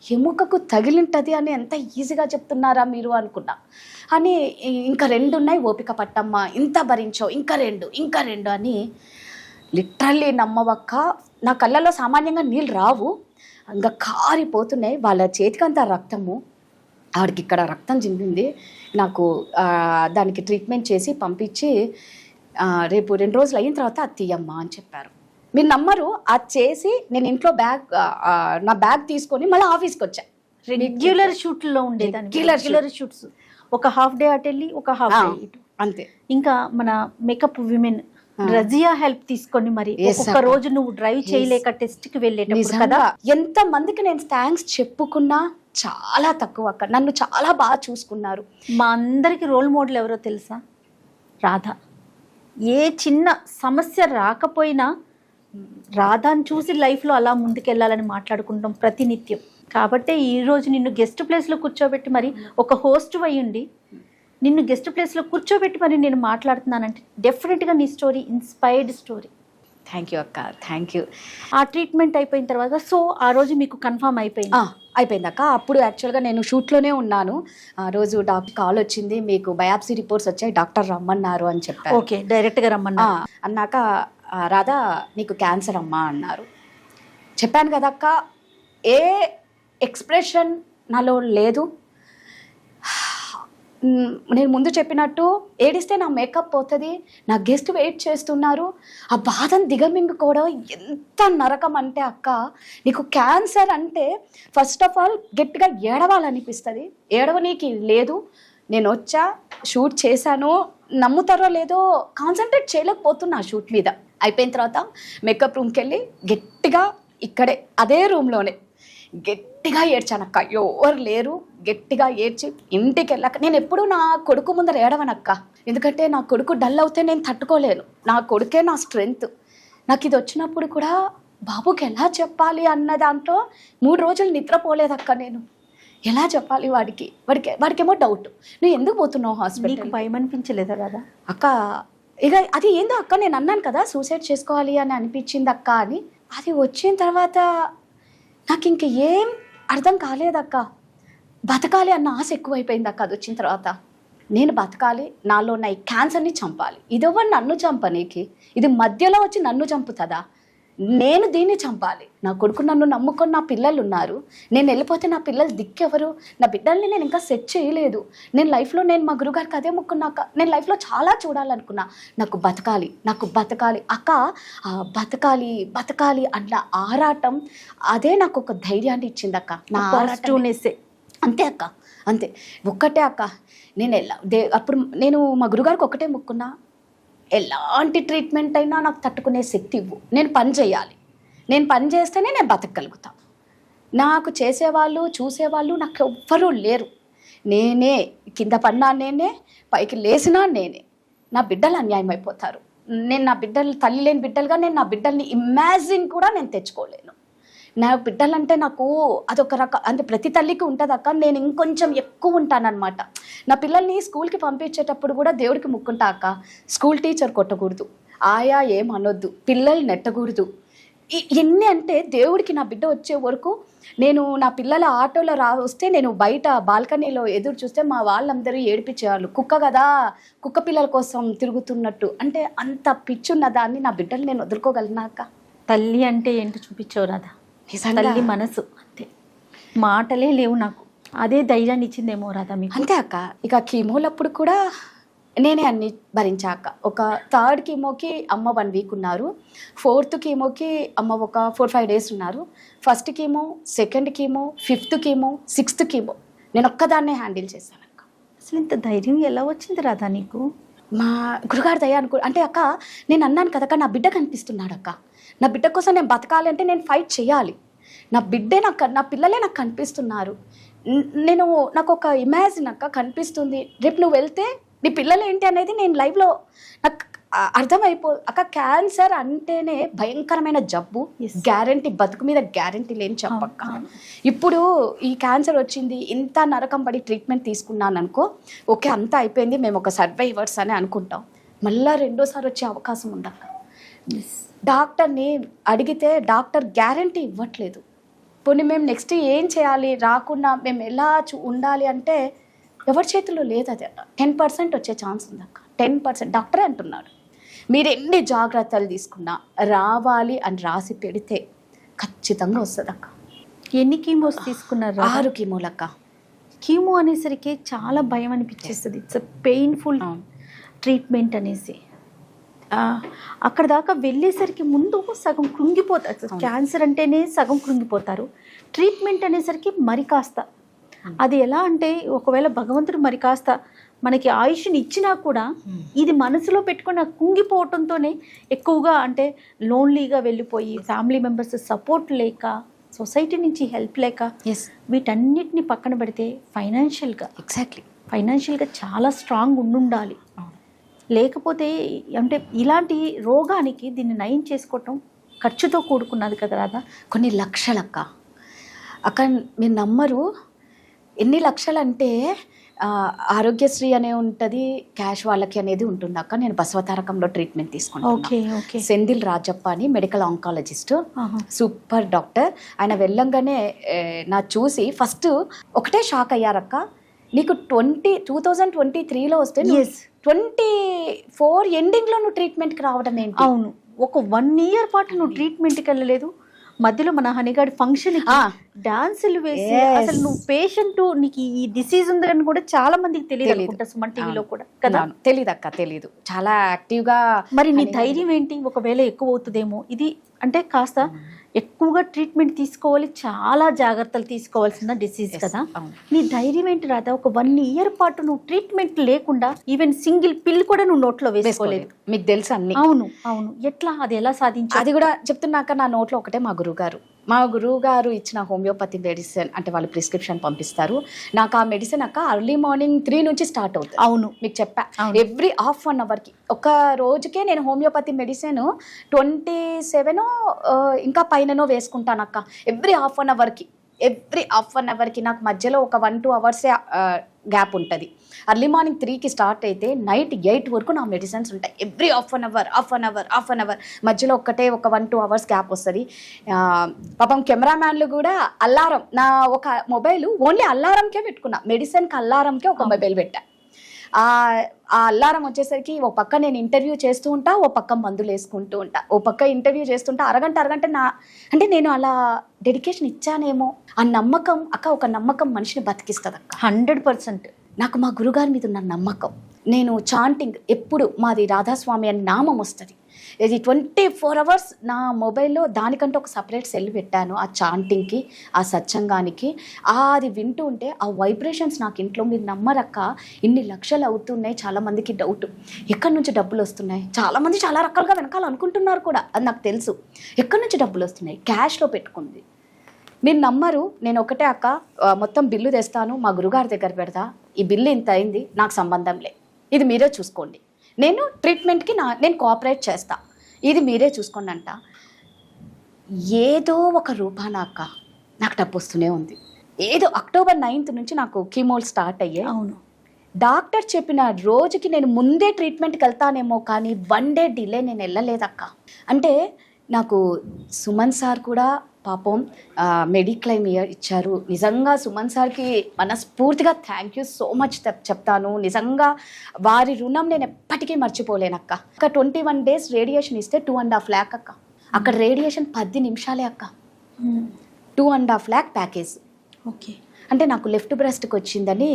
ఎముకకు తగిలింటది అని ఎంత ఈజీగా చెప్తున్నారా మీరు అనుకున్నా. అని ఇంకా 2 ఉన్నాయి, ఓపిక పట్టమ్మా, ఇంత భరించో, ఇంకా రెండు అని. లిటరల్లీ నమ్మవక్క, నా కళ్ళల్లో సామాన్యంగా నీళ్ళు రావు, ఇంకా కారిపోతున్నాయి. వాళ్ళ చేతికంతా రక్తము, ఆవిడకి ఇక్కడ రక్తం చిందింది. నాకు దానికి ట్రీట్మెంట్ చేసి పంపించి రేపు 2 రోజులు అయిన తర్వాత అది తీయమ్మా అని చెప్పారు. మీరు నమ్మరు, అది చేసి నేను ఇంట్లో నా బ్యాగ్ తీసుకొని మళ్ళీ ఆఫీస్కి వచ్చా. రెగ్యులర్ షూట్లో ఉండేదాన్ని. Regular రెగ్యులర్ షూట్స్, ఒక హాఫ్ డే అటు వెళ్ళి ఒక హాఫ్ డే ఇటు. అంతే. ఇంకా మన మేకప్ విమెన్ రజియా హెల్ప్ తీసుకొని మరి Yes, ఒక రోజు నువ్వు డ్రైవ్ చేయలేక టెస్ట్ కి వెళ్ళేటప్పుడు కదా, ఎంత మందికి నేను థ్యాంక్స్ చెప్పుకున్నా చాలా తక్కువ అక్క. నన్ను చాలా బాగా చూసుకున్నారు. మా అందరికి రోల్ మోడల్ ఎవరో తెలుసా? రాధ. ఏ చిన్న సమస్య రాకపోయినా రాధాని చూసి లైఫ్లో అలా ముందుకెళ్ళాలని మాట్లాడుకుంటాం ప్రతినిత్యం. కాబట్టే ఈరోజు నిన్ను గెస్ట్ ప్లేస్లో కూర్చోబెట్టి మరి ఒక హోస్ట్ అయ్యుండి నిన్ను గెస్ట్ ప్లేస్లో కూర్చోబెట్టి మరి నేను మాట్లాడుతున్నానంటే డెఫినెట్గా నీ story inspired story. Thank you అక్క, థ్యాంక్ యూ. ఆ ట్రీట్మెంట్ అయిపోయిన తర్వాత సో ఆ రోజు మీకు కన్ఫర్మ్ అయిపోయింది? అయిపోయింది అక్క. అప్పుడు యాక్చువల్గా నేను షూట్లోనే ఉన్నాను. ఆ రోజు డాక్టర్ కాల్ వచ్చింది, మీకు బయాప్సీ రిపోర్ట్స్ వచ్చాయి, డాక్టర్ రమ్మన్నారు అని చెప్పారు. ఓకే, డైరెక్ట్గా రమ్మన్నా. అన్నాక రాధా నీకు క్యాన్సర్ అమ్మా అన్నారు. చెప్పాను కదా అక్క, ఏ ఎక్స్ప్రెషన్ నాలో లేదు. నేను ముందు చెప్పినట్టు ఏడిస్తే నా మేకప్ పోతుంది, నా గెస్ట్ వెయిట్ చేస్తున్నారు, ఆ బాధను దిగమింగుకోవడం ఎంత నరకం అంటే అక్క. నీకు క్యాన్సర్ అంటే ఫస్ట్ ఆఫ్ ఆల్ గట్టిగా ఏడవాలనిపిస్తుంది, ఏడవనీకి లేదు. నేను వచ్చా, షూట్ చేశాను, నమ్ముతారో లేదో కాన్సన్ట్రేట్ చేయలేకపోతున్నా ఆ షూట్ మీద. అయిపోయిన తర్వాత మేకప్ రూమ్కి వెళ్ళి గట్టిగా ఇక్కడే అదే రూమ్లోనే గట్టిగా ఏడ్చానక్క. ఎవరు లేరు, గట్టిగా ఏడ్చి ఇంటికి వెళ్ళాక నేను ఎప్పుడూ నా కొడుకు ముందర ఏడవనక్క. ఎందుకంటే నా కొడుకు డల్ అవుతే నేను తట్టుకోలేను. నా కొడుకే నా స్ట్రెంగ్త్. నాకు ఇది వచ్చినప్పుడు కూడా బాబుకి ఎలా చెప్పాలి అన్న దాంట్లో 3 రోజులు నిద్రపోలేదక్క. నేను ఎలా చెప్పాలి వాడికేమో డౌట్, నువ్వు ఎందుకు పోతున్నావు హాస్పిటల్? భయం అనిపించలేదా కదా అక్క? ఇక అది ఏందో అక్క, నేను అన్నాను కదా సూసైడ్ చేసుకోవాలి అని అనిపించింది అక్క అని. అది వచ్చిన తర్వాత నాకు ఇంక ఏం అర్థం కాలేదక్క. బతకాలి అన్న ఆశ ఎక్కువైపోయింది అక్క. అది వచ్చిన తర్వాత నేను బతకాలి, నాలో ఉన్న ఈ క్యాన్సర్ని చంపాలి. ఇదెవరు నన్ను చంపనీకి? ఇది మధ్యలో వచ్చి నన్ను చంపుతుందా? నేను దీన్ని చంపాలి. నా కొడుకు నన్ను నమ్ముకొని నా పిల్లలు ఉన్నారు. నేను వెళ్ళిపోతే నా పిల్లలు దిక్కెవరు? నా బిడ్డల్ని నేను ఇంకా సెట్ చేయలేదు. నేను లైఫ్లో నేను మా గురుగారికి అదే మొక్కున్నాక నేను లైఫ్లో చాలా చూడాలనుకున్నా. నాకు బతకాలి అక్క. బతకాలి అన్న ఆరాటం అదే నాకు ఒక ధైర్యాన్ని ఇచ్చింది అక్క. నా పాజిటివ్నెస్సే. అంతే అక్క, అంతే. ఒక్కటే అక్క, నేను అప్పుడు నేను మా గురుగారికి ఒకటే మొక్కున్నా, ఎలాంటి ట్రీట్మెంట్ అయినా నాకు తట్టుకునే శక్తి ఇవ్వు. నేను పని చేయాలి, నేను పని చేస్తేనే నేను బతకగలుగుతాను. నాకు చేసేవాళ్ళు చూసేవాళ్ళు నాకు ఎవ్వరూ లేరు. నేనే కింద పడినా నేనే, పైకి లేచినా నేనే. నా బిడ్డలు అన్యాయం అయిపోతారు. నేను నా బిడ్డలు తల్లి లేని బిడ్డలుగా నేను నా బిడ్డల్ని ఇమాజిన్ కూడా నేను తెచ్చుకోలేను. నా బిడ్డలంటే నాకు అదొక అంటే ప్రతి తల్లికి ఉంటుంది అక్క. నేను ఇంకొంచెం ఎక్కువ ఉంటానన్నమాట. నా పిల్లల్ని స్కూల్కి పంపించేటప్పుడు కూడా దేవుడికి ముక్కుంటా అక్క. స్కూల్ టీచర్ కొట్టకూడదు, ఆయా ఏం అనొద్దు, పిల్లలు నెట్టకూడదు. ఎన్ని అంటే దేవుడికి నా బిడ్డ వచ్చే వరకు నేను నా పిల్లల ఆటోలో వస్తే నేను బయట బాల్కనీలో ఎదురు చూస్తే మా వాళ్ళందరూ ఏడిపించేవాళ్ళు. కుక్క కదా, కుక్క పిల్లల కోసం తిరుగుతున్నట్టు. అంటే అంత పిచ్చున్న దాన్ని నా బిడ్డలు నేను వదులుకోగలనా అక్క? తల్లి అంటే ఏంటో చూపించావు రాధా. తల్లి మనసు అంతే, మాటలే లేవు నాకు. అదే ధైర్యాన్ని ఇచ్చిందేమో రాధా మీకు. అంతే అక్క. ఇక కీమోలప్పుడు కూడా నేనే అన్ని భరించాక. ఒక 3rd కీమోకి అమ్మ 1 వీక్ ఉన్నారు, 4th కీమోకి అమ్మ ఒక 4-5 డేస్ ఉన్నారు. 1st chemo, 2nd chemo, 5th chemo, 6th chemo నేను ఒక్కదాన్నే హ్యాండిల్ చేశాను అక్క. అసలు ఇంత ధైర్యం ఎలా వచ్చింది రాధా నీకు? మా గురుగారు దయ అంటే అక్క, నేను అన్నాను కదక్క, నా బిడ్డ కనిపిస్తున్నాడు అక్క. నా బిడ్డ కోసం నేను బతకాలి అంటే నేను ఫైట్ చేయాలి. నా పిల్లలే నాకు కనిపిస్తున్నారు. నాకు ఒక ఇమాజిన్ అక్క కనిపిస్తుంది. రేపు నువ్వు వెళ్తే నీ పిల్లలు ఏంటి అనేది నేను లైవ్లో నాకు అర్థమైపో అక్క. క్యాన్సర్ అంటేనే భయంకరమైన జబ్బు, గ్యారంటీ, బతుకు మీద గ్యారంటీ లేని చెప్పక్క. ఇప్పుడు ఈ క్యాన్సర్ వచ్చింది, ఇంత నరకం పడి ట్రీట్మెంట్ తీసుకున్నాను అనుకో, ఓకే అంతా అయిపోయింది, మేము ఒక సర్వైవర్స్ అని అనుకుంటాం. మళ్ళీ 2వ సారి వచ్చే అవకాశం ఉందక్క. డాక్టర్ని అడిగితే డాక్టర్ గ్యారంటీ ఇవ్వట్లేదు. పోనీ మేము నెక్స్ట్ ఏం చేయాలి, రాకుండా మేము ఎలా ఉండాలి అంటే ఎవరి చేతిలో లేదు. అది 10% వచ్చే ఛాన్స్ ఉందక్క. 10% డాక్టరే అంటున్నాడు. మీరు ఎన్ని జాగ్రత్తలు తీసుకున్నా రావాలి అని రాసి పెడితే ఖచ్చితంగా వస్తుంది అక్క. ఎన్ని కీమోస్ తీసుకున్నారు? 6 కీమోలక్క. కీమో అనేసరికి చాలా భయం అనిపించేస్తుంది. ఇట్స్ పెయిన్ఫుల్ ట్రీట్మెంట్ అనేసి. అక్కడ దాకా వెళ్ళేసరికి ముందు సగం కృంగిపోతారు. క్యాన్సర్ అంటేనే సగం కృంగిపోతారు. ట్రీట్మెంట్ అనేసరికి మరి కాస్త అది ఎలా అంటే ఒకవేళ భగవంతుడు మరి కాస్త మనకి ఆయుష్ని ఇచ్చినా కూడా ఇది మనసులో పెట్టుకుని నాకు కుంగిపోవటంతోనే ఎక్కువగా అంటే లోన్లీగా వెళ్ళిపోయి ఫ్యామిలీ మెంబర్స్ సపోర్ట్ లేక సొసైటీ నుంచి హెల్ప్ లేక వీటన్నిటిని పక్కన పెడితే ఫైనాన్షియల్గా చాలా స్ట్రాంగ్ ఉండాలి. లేకపోతే అంటే ఇలాంటి రోగానికి దీన్ని నయం చేసుకోవటం ఖర్చుతో కూడుకున్నది కదా రాదా. కొన్ని లక్షలక్క అక్క మీరు నమ్మరు, ఎన్ని లక్షలు అంటే ఆరోగ్యశ్రీ అనే ఉంటుంది, క్యాష్ వాళ్ళకి అనేది ఉంటుంది అక్క. నేను బసవతారకంలో ట్రీట్మెంట్ తీసుకున్నాను. సెంధిల్ రాజప్ప అని మెడికల్ ఆంకాలజిస్ట్, సూపర్ డాక్టర్. ఆయన వెళ్ళంగానే నా చూసి ఫస్ట్ ఒకటే షాక్ అయ్యారక్క, నీకు 2023లో వస్తే 24 ఎండింగ్లో నువ్వు ట్రీట్మెంట్కి రావడం ఏంటి? అవును, ఒక 1 year పాటు నువ్వు ట్రీట్మెంట్కి వెళ్ళలేదు. మధ్యలో మన హనీగాడి ఫంక్షన్ డాన్సులు వేసి అసలు నువ్వు పేషెంట్ నీకు ఈ డిసీజ్ ఉందని కూడా చాలా మందికి తెలియదు. సుమన్ టీవీలో కూడా కదా తెలియదు అక్క, తెలియదు. చాలా యాక్టివ్గా. మరి నీ ధైర్యం ఏంటి? ఒకవేళ ఎక్కువ అవుతుందేమో ఇది అంటే కాస్త ఎక్కువగా ట్రీట్మెంట్ తీసుకోవాలి, చాలా జాగ్రత్తలు తీసుకోవాల్సిన డిసీజ్ కదా. నీ ధైర్యం ఏంటి రాదా? ఒక 1 year పాటు నువ్వు ట్రీట్మెంట్ లేకుండా ఈవెన్ సింగిల్ పిల్ కూడా నువ్వు నోట్లో వేసుకోలేదు. మీకు తెలుసు అన్ని. అవును, ఎట్లా అది ఎలా సాధించు? అది కూడా చెప్తున్నాక నా నోట్లో ఒకటే మా గురువు గారు ఇచ్చిన హోమియోపతి మెడిసిన్ అంటే వాళ్ళు ప్రిస్క్రిప్షన్ పంపిస్తారు నాకు. ఆ మెడిసిన్ అక్క ఎర్లీ మార్నింగ్ 3 నుంచి స్టార్ట్ అవుతుంది. అవును, మీకు చెప్పా, ఎవ్రీ హాఫ్ 1 hourకి ఒక రోజుకే నేను హోమియోపతి మెడిసిన్ 27 ఇంకా పైననో వేసుకుంటాను అక్క. ఎవ్రీ హాఫ్ 1 hourకి నాకు మధ్యలో ఒక 1-2 hours గ్యాప్ ఉంటుంది. ఎర్లీ మార్నింగ్ 3కి స్టార్ట్ అయితే నైట్ 8 వరకు నా మెడిసిన్స్ ఉంటాయి. ఎవ్రీ హాఫ్ అన్ అవర్ మధ్యలో ఒక 1-2 hours గ్యాప్ వస్తుంది. పాపం కెమెరామ్యాన్లు కూడా అల్లారం, నా ఒక మొబైల్ ఓన్లీ అల్లారంకే పెట్టుకున్నా, మెడిసిన్కి అల్లారంకే ఒక మొబైల్ పెట్టా. ఆ అల్లారం వచ్చేసరికి ఓ పక్క నేను ఇంటర్వ్యూ చేస్తూ ఉంటా, ఓ పక్క మందులు వేసుకుంటూ ఉంటా. ఓ పక్క ఇంటర్వ్యూ చేస్తుంటా, అరగంట అంటే నేను అలా డెడికేషన్ ఇచ్చానేమో ఆ నమ్మకం అక్క. ఒక నమ్మకం మనిషిని బతికిస్తుంది అక్క. 100%. నాకు మా గురుగారి మీద ఉన్న నమ్మకం. నేను చాంటింగ్ ఎప్పుడు మాది రాధాస్వామి అని నామం వస్తుంది. ఇది 24 hours నా మొబైల్లో దానికంటే ఒక సపరేట్ సెల్ పెట్టాను ఆ చాంటింగ్కి, ఆ సత్సంగానికి. అది వింటూ ఉంటే ఆ వైబ్రేషన్స్ నాకు ఇంట్లో, మీరు నమ్మరక్క, ఇన్ని లక్షలు అవుతున్నాయి. చాలామందికి డౌట్, ఎక్కడి నుంచి డబ్బులు వస్తున్నాయి? చాలామంది చాలా రకాలుగా వెనకాల అనుకుంటున్నారు కూడా, అది నాకు తెలుసు. ఎక్కడి నుంచి డబ్బులు వస్తున్నాయి? క్యాష్లో పెట్టుకుంది. మీరు నమ్మరు, నేను ఒకటే అక్క, మొత్తం బిల్లు తెస్తాను, మా గురుగారి దగ్గర పెడతా, ఈ బిల్లు ఇంత అయింది, నాకు సంబంధం లే, ఇది మీరే చూసుకోండి, నేను ట్రీట్మెంట్కి నేను కోఆపరేట్ చేస్తా, ఇది మీరే చూసుకోండి అంట. ఏదో ఒక రూపాన అక్క నాకు డబ్బు వస్తూనే ఉంది. ఏదో October 9th నుంచి నాకు కీమోలు స్టార్ట్ అయ్యాయి. అవును, డాక్టర్ చెప్పిన రోజుకి నేను ముందే ట్రీట్మెంట్కి వెళ్తానేమో కానీ 1 day డిలే నేను వెళ్ళలేదక్క. అంటే నాకు సుమన్ సార్ కూడా పాపం మెడిక్లైమ్ ఇచ్చారు. నిజంగా సుమన్ సార్కి మనస్ఫూర్తిగా థ్యాంక్ యూ సో మచ్ చెప్తాను. నిజంగా వారి రుణం నేను ఎప్పటికీ మర్చిపోలేనక్క. ఒక 21 days రేడియేషన్ ఇస్తే 2.5 lakh అక్క. అక్కడ రేడియేషన్ 10 నిమిషాలే అక్క. 2.5 lakh ప్యాకేజ్. ఓకే. అంటే నాకు లెఫ్ట్ బ్రెస్ట్కి వచ్చిందని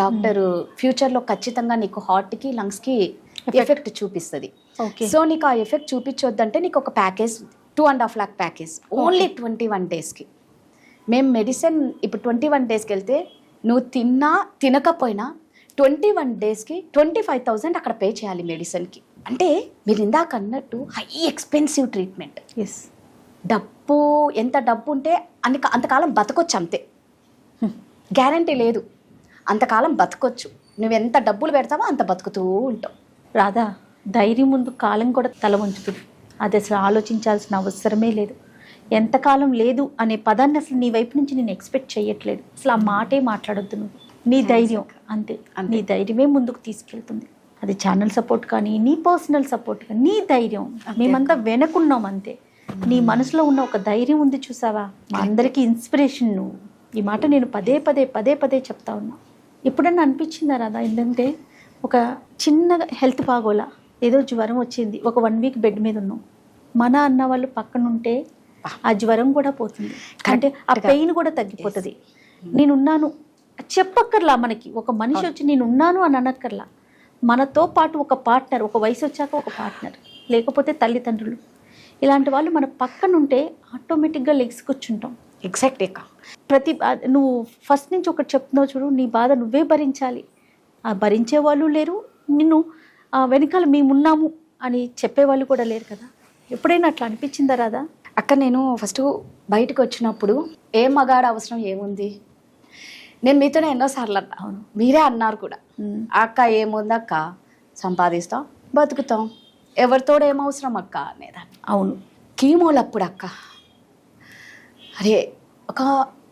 డాక్టర్ ఫ్యూచర్లో ఖచ్చితంగా నీకు హార్ట్కి లంగ్స్కి ఎఫెక్ట్ చూపిస్తుంది. సో నీకు ఆ ఎఫెక్ట్ చూపించొద్దంటే నీకు ఒక ప్యాకేజ్ 2.5 lakh ప్యాకేజ్ ఓన్లీ 21 daysకి. మేము మెడిసిన్ ఇప్పుడు 21 daysకి వెళ్తే నువ్వు తినకపోయినా 21 daysకి 25,000 అక్కడ పే చేయాలి మెడిసిన్కి. అంటే మీరు ఇందాక అన్నట్టు హై ఎక్స్పెన్సివ్ ట్రీట్మెంట్. డబ్బు ఎంత డబ్బు ఉంటే అంతకాలం బతకొచ్చు, అంతే. గ్యారంటీ లేదు, అంతకాలం బతకొచ్చు. నువ్వు ఎంత డబ్బులు పెడతావో అంత బతుకుతూ ఉంటావు. రాధా, ధైర్యం ముందు కాలం కూడా తల వంచుతుంది. అది అసలు ఆలోచించాల్సిన అవసరమే లేదు. ఎంతకాలం లేదు అనే పదాన్ని అసలు నీ వైపు నుంచి నేను ఎక్స్పెక్ట్ చేయట్లేదు. అసలు ఆ మాటే మాట్లాడొద్దు నువ్వు. నీ ధైర్యం అంతే, నీ ధైర్యమే ముందుకు తీసుకెళ్తుంది. అది ఛానల్ సపోర్ట్ కానీ, నీ పర్సనల్ సపోర్ట్ కానీ, నీ ధైర్యం. మేమంతా వెనకున్నాం అంతే. నీ మనసులో ఉన్న ఒక ధైర్యం ఉంది చూసావా, మా అందరికీ ఇన్స్పిరేషన్ నువ్వు. ఈ మాట నేను పదే పదే చెప్తా ఉన్నా. ఎప్పుడన్నా అనిపించిందా రాదా? ఏంటంటే ఒక చిన్నగా హెల్త్ బాగోలా, ఏదో జ్వరం వచ్చింది, ఒక 1 week బెడ్ మీద ఉన్నాం, మన అన్న వాళ్ళు పక్కనుంటే ఆ జ్వరం కూడా పోతుంది, అంటే ఆ పెయిన్ కూడా తగ్గిపోతుంది. నేనున్నాను చెప్పక్కర్లా, మనకి ఒక మనిషి వచ్చి నేనున్నాను అని అనక్కర్లా. మనతో పాటు ఒక పార్ట్నర్, ఒక వయసు వచ్చాక ఒక పార్ట్నర్, లేకపోతే తల్లిదండ్రులు, ఇలాంటి వాళ్ళు మన పక్కన ఉంటే ఆటోమేటిక్గా లెగ్స్ కూర్చుంటాం. ఎగ్జాక్ట్ అక్క. నువ్వు ఫస్ట్ నుంచి ఒకటి చెప్తున్నావు చూడు, నీ బాధ నువ్వే భరించాలి. భరించే వాళ్ళు లేరు, నిన్ను వెనకాల మేమున్నాము అని చెప్పేవాళ్ళు కూడా లేరు కదా. ఎప్పుడైనా అట్లా అనిపించిందా రాదా? అక్క, నేను ఫస్ట్ బయటకు వచ్చినప్పుడు ఏ మగాడు అవసరం ఏముంది, నేను మీతోనే ఎన్నోసార్లు అన్నా, అవును, మీరే అన్నారు కూడా. అక్క ఏముంది అక్క, సంపాదిస్తాం, బతుకుతాం, ఎవరితోడు ఏమవసరం అక్క అనేదాన్ని. అవును, కీమోలప్పుడు అక్క, అరే ఒక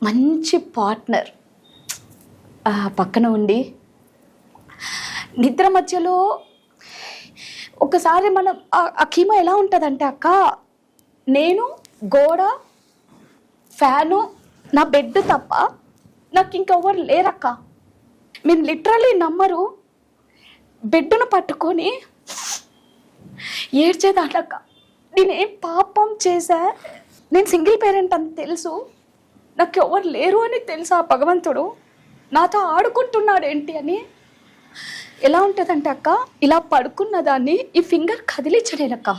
మంచి పార్ట్నర్ పక్కన ఉండి నిద్ర మధ్యలో ఒకసారి మనం ఆ కీమో ఎలా ఉంటుందంటే అక్క, నేను గోడ, ఫ్యాను, నా బెడ్ తప్ప నాకు ఇంకెవ్వరు లేరక్క. మీరు లిటరలీ నమ్మరు, బెడ్ను పట్టుకొని ఏడ్చేదానక్క. నేనేం పాపం చేశా, నేను సింగిల్ పేరెంట్ అని తెలుసు, నాకు ఎవరు లేరు అని తెలుసు. ఆ భగవంతుడు నాతో ఆడుకుంటున్నాడు ఏంటి అని. ఎలా ఉంటుందంటే అక్క, ఇలా పడుకున్న దాన్ని ఈ ఫింగర్ కదిలించలేనక్క,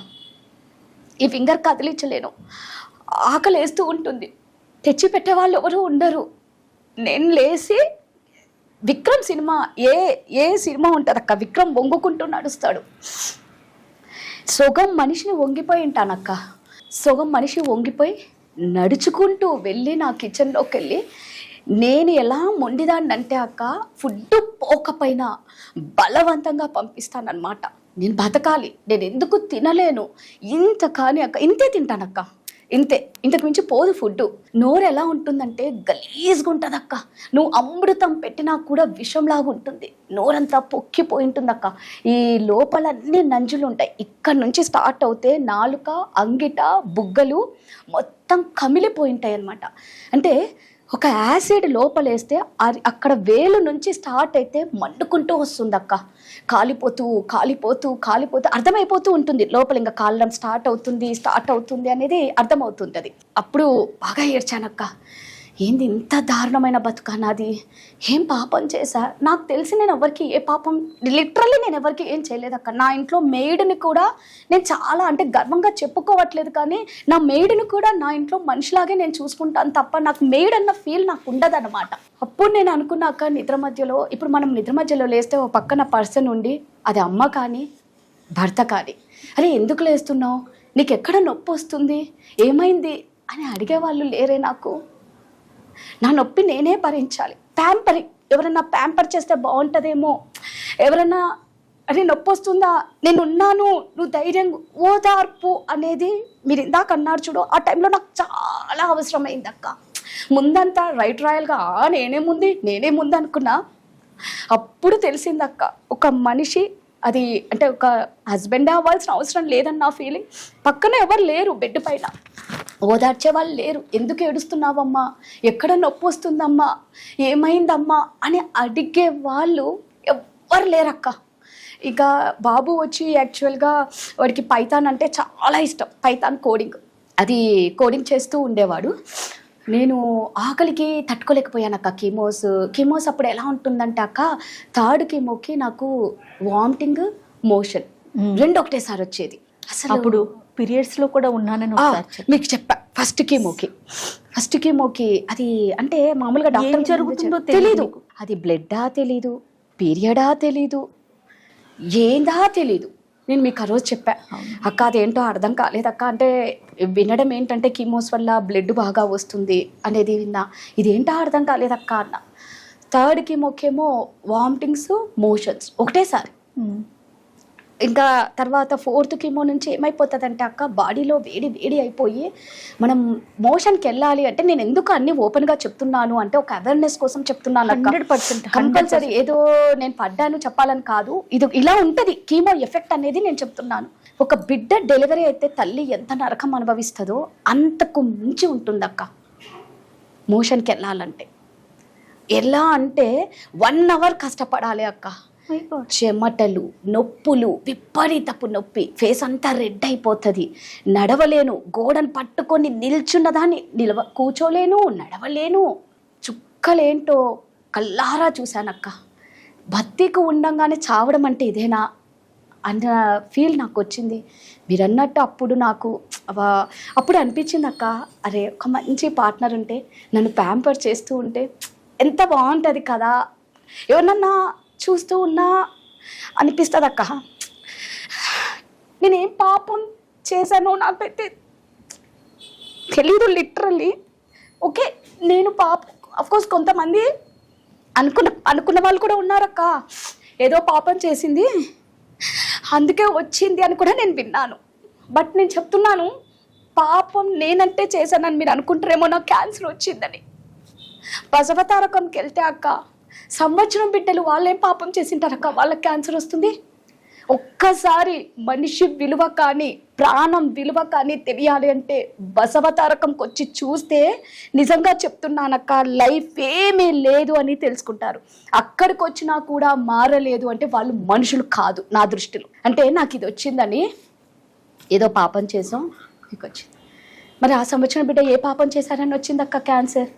ఈ ఫింగర్ కదిలించలేను. ఆకలి వేస్తూ ఉంటుంది, తెచ్చి పెట్టేవాళ్ళు ఎవరు ఉండరు. నేను లేచి విక్రమ్ సినిమా, ఏ సినిమా ఉంటుంది అక్క, విక్రమ్ వంగుకుంటూ నడుస్తాడు, సగం మనిషిని వంగిపోయి ఉంటానక్క. సగం మనిషి వంగిపోయి నడుచుకుంటూ వెళ్ళి నా కిచెన్లోకి వెళ్ళి, నేను ఎలా మొండిదాన్ని అంటే అక్క, ఫుడ్ పోకపోయినా బలవంతంగా పంపిస్తానన్నమాట. నేను బతకాలి, నేను ఎందుకు తినలేను, ఇంత కానీ అక్క, ఇంతే తింటానక్క, ఇంతే, ఇంతకు మించి పోదు ఫుడ్. నోరు ఎలా ఉంటుందంటే గలీజ్గా ఉంటుంది అక్క, నువ్వు అమృతం పెట్టినా కూడా విషంలాగా ఉంటుంది, నోరంతా పొక్కిపోయి ఉంటుంది అక్క. ఈ లోపలన్నీ నంజులు ఉంటాయి, ఇక్కడ నుంచి స్టార్ట్ అవుతే నాలుక, అంగిట, బుగ్గలు మొత్తం కమిలిపోయి ఉంటాయి అన్నమాట. అంటే ఒక యాసిడ్ లోపలేస్తే అక్కడ వేలు నుంచి స్టార్ట్ అయితే మండుకుంటూ వస్తుంది అక్క, కాలిపోతూ కాలిపోతూ కాలిపోతూ అర్థమైపోతూ ఉంటుంది లోపల, ఇంకా కాలడం స్టార్ట్ అవుతుంది అనేది అర్థమవుతుంది. అది అప్పుడు బాగా ఏడ్చానక్క, ఏంది ఇంత దారుణమైన బతుక నాది, ఏం పాపం చేశా, నాకు తెలిసి నేను ఎవరికి ఏ పాపం, లిటరల్లీ నేను ఎవరికి ఏం చేయలేదక్క. నా ఇంట్లో మెయిడ్ని కూడా నేను చాలా అంటే గర్వంగా చెప్పుకోవట్లేదు, కానీ నా మెయిడ్ని కూడా నా ఇంట్లో మనిషిలాగే నేను చూసుకుంటాను తప్ప నాకు మెయిడ్ అన్న ఫీల్ నాకు ఉండదన్నమాట. అప్పుడు నేను అనుకున్నాక నిద్ర మధ్యలో, ఇప్పుడు మనం నిద్ర మధ్యలో లేస్తే ఒక పక్కన పర్సన్ ఉండి, అది అమ్మ కానీ భర్త కానీ, అరే ఎందుకు లేస్తున్నావు, నీకు ఎక్కడ నొప్పి వస్తుంది, ఏమైంది అని అడిగేవాళ్ళు లేరే నాకు. నా నొప్పి నేనే భరించాలి. ప్యాంపరింగ్, ఎవరన్నా ప్యాంపర్ చేస్తే బాగుంటుందేమో, ఎవరన్నా అరే నొప్పి వస్తుందా, నేనున్నాను, నువ్వు ధైర్యం, ఓదార్పు అనేది మీరు ఇందాక అన్నారు చూడు, ఆ టైంలో నాకు చాలా అవసరమైంది అక్క. ముందంతా రైట్ రాయల్గా నేనే ముందు అనుకున్నా. అప్పుడు తెలిసిందక్క, ఒక మనిషి అది అంటే ఒక హస్బెండే అవ్వాల్సిన అవసరం లేదని నా ఫీలింగ్. పక్కన ఎవరు లేరు, బెడ్ పైన ఓదార్చే వాళ్ళు లేరు. ఎందుకు ఏడుస్తున్నావమ్మా, ఎక్కడ నొప్పి వస్తుందమ్మా, ఏమైందమ్మా అని అడిగే వాళ్ళు ఎవ్వరు లేరక్క. ఇక బాబు వచ్చి యాక్చువల్గా వాడికి పైథాన్ అంటే చాలా ఇష్టం, పైథాన్ అది కోడింగ్ చేస్తూ ఉండేవాడు. నేను ఆకలికి తట్టుకోలేకపోయాను అక్క. కీమోస్ అప్పుడు ఎలా ఉంటుందంటే అక్క, థర్డ్ కీమోకి నాకు వామిటింగ్, మోషన్ రెండు ఒకటేసారి వచ్చేది. అసలు అప్పుడు పీరియడ్స్లో కూడా ఉన్నానని మీకు చెప్పా. ఫస్ట్ కీమోకి అది అంటే మామూలుగా డాక్టర్ జరుగుతుందో తెలీదు, అది బ్లడ్డా తెలీదు, పీరియడా తెలీదు, ఏందా తెలీదు. నేను మీకు ఆ రోజు చెప్పా, అక్క అదేంటో అర్థం కాలేదక్క. అంటే వినడం ఏంటంటే కీమోస్ వల్ల బ్లడ్ బాగా వస్తుంది అనేది విన్నా, ఇదేంటో అర్థం కాలేదక్క అన్న. థర్డ్ కీమోకేమో వామిటింగ్స్, మోషన్స్ ఒకటేసారి. ఇంకా తర్వాత ఫోర్త్ కీమో నుంచి ఏమైపోతుందంటే అక్క, బాడీలో వేడి అయిపోయి మనం మోషన్కి వెళ్ళాలి అంటే, నేను ఎందుకు అన్ని ఓపెన్గా చెప్తున్నాను అంటే ఒక అవేర్నెస్ కోసం చెప్తున్నాను. 100% కంపల్సరీ ఏదో నేను పడ్డాను చెప్పాలని కాదు, ఇది ఇలా ఉంటుంది కీమో ఎఫెక్ట్ అనేది నేను చెప్తున్నాను. ఒక బిడ్డ డెలివరీ అయితే తల్లి ఎంత నరకం అనుభవిస్తుందో అంతకు మించి ఉంటుందక్క మోషన్కి వెళ్ళాలంటే. ఎలా అంటే 1 hour కష్టపడాలి అక్క. చెమటలు, నొప్పులు, విపరీతపు నొప్పి, ఫేస్ అంతా రెడ్ అయిపోతుంది, నడవలేను, గోడను పట్టుకొని నిల్చున్నదాన్ని కూర్చోలేను, నడవలేను. చుక్కలేంటో కల్లారా చూశానక్క. బతికి ఉండంగానే చావడం అంటే ఇదేనా అన్న ఫీల్ నాకు వచ్చింది. మీరు అన్నట్టు అప్పుడు అనిపించింది అక్క, అరే ఒక మంచి పార్ట్నర్ ఉంటే నన్ను ప్యాంపర్ చేస్తూ ఉంటే ఎంత బాగుంటుంది కదా, ఎవరన్నా చూస్తూ ఉన్నా అనిపిస్తుంది అక్క. నేనేం పాపం చేశానో నాకైతే తెలీదు లిటరల్లీ. ఓకే, నేను అఫ్కోర్స్ కొంతమంది అనుకున్న వాళ్ళు కూడా ఉన్నారక్క, ఏదో పాపం చేసింది అందుకే వచ్చింది అని కూడా నేను విన్నాను. బట్ నేను చెప్తున్నాను, పాపం నేనంటే చేశానని మీరు అనుకుంటారేమో, నాకు క్యాన్సర్ వచ్చిందని. బసవతారకంకి వెళ్తే అక్క, సంవత్సరం బిడ్డలు వాళ్ళేం పాపం చేసింటారక్క, వాళ్ళకి క్యాన్సర్ వస్తుంది. ఒక్కసారి మనిషి విలువ కానీ ప్రాణం విలువ కానీ తెలియాలి అంటే బసవతారకంకి వచ్చి చూస్తే నిజంగా చెప్తున్నానక్క, లైఫ్ ఏమీ లేదు అని తెలుసుకుంటారు. అక్కడికి వచ్చినా కూడా మారలేదు అంటే వాళ్ళు మనుషులు కాదు నా దృష్టిలో. అంటే నాకు ఇది వచ్చిందని ఏదో పాపం చేసాం, మీకు వచ్చింది. మరి ఆ సంవత్సరం బిడ్డ ఏ పాపం చేశారని వచ్చింది అక్క క్యాన్సర్.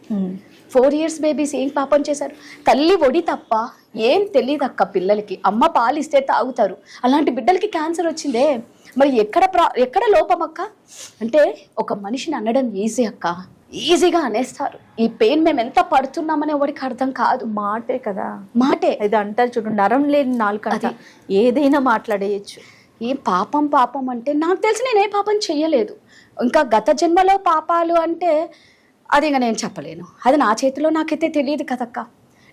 4 years బేబీస్ ఏం పాపం చేశారు? తల్లి ఒడి తప్ప ఏం తెలియదు అక్క పిల్లలకి. అమ్మ పాలు ఇస్తే తాగుతారు, అలాంటి బిడ్డలకి క్యాన్సర్ వచ్చిందే. మరి ఎక్కడ లోపం అక్క? అంటే ఒక మనిషిని అనడం ఈజీ అక్క, ఈజీగా అనేస్తారు. ఈ పెయిన్ మేము ఎంత పడుతున్నామని ఎవరికి అర్థం కాదు. మాటే కదా, మాటే. ఇది అంటారు చూడు, నరం లేని నాలుక ఏదైనా మాట్లాడేయచ్చు. ఏం పాపం అంటే నాకు తెలిసి నేను ఏ పాపం చెయ్యలేదు. ఇంకా గత జన్మలో పాపాలు అంటే అది ఇంకా నేను చెప్పలేను, అది నా చేతిలో నాకైతే తెలియదు కదక్క.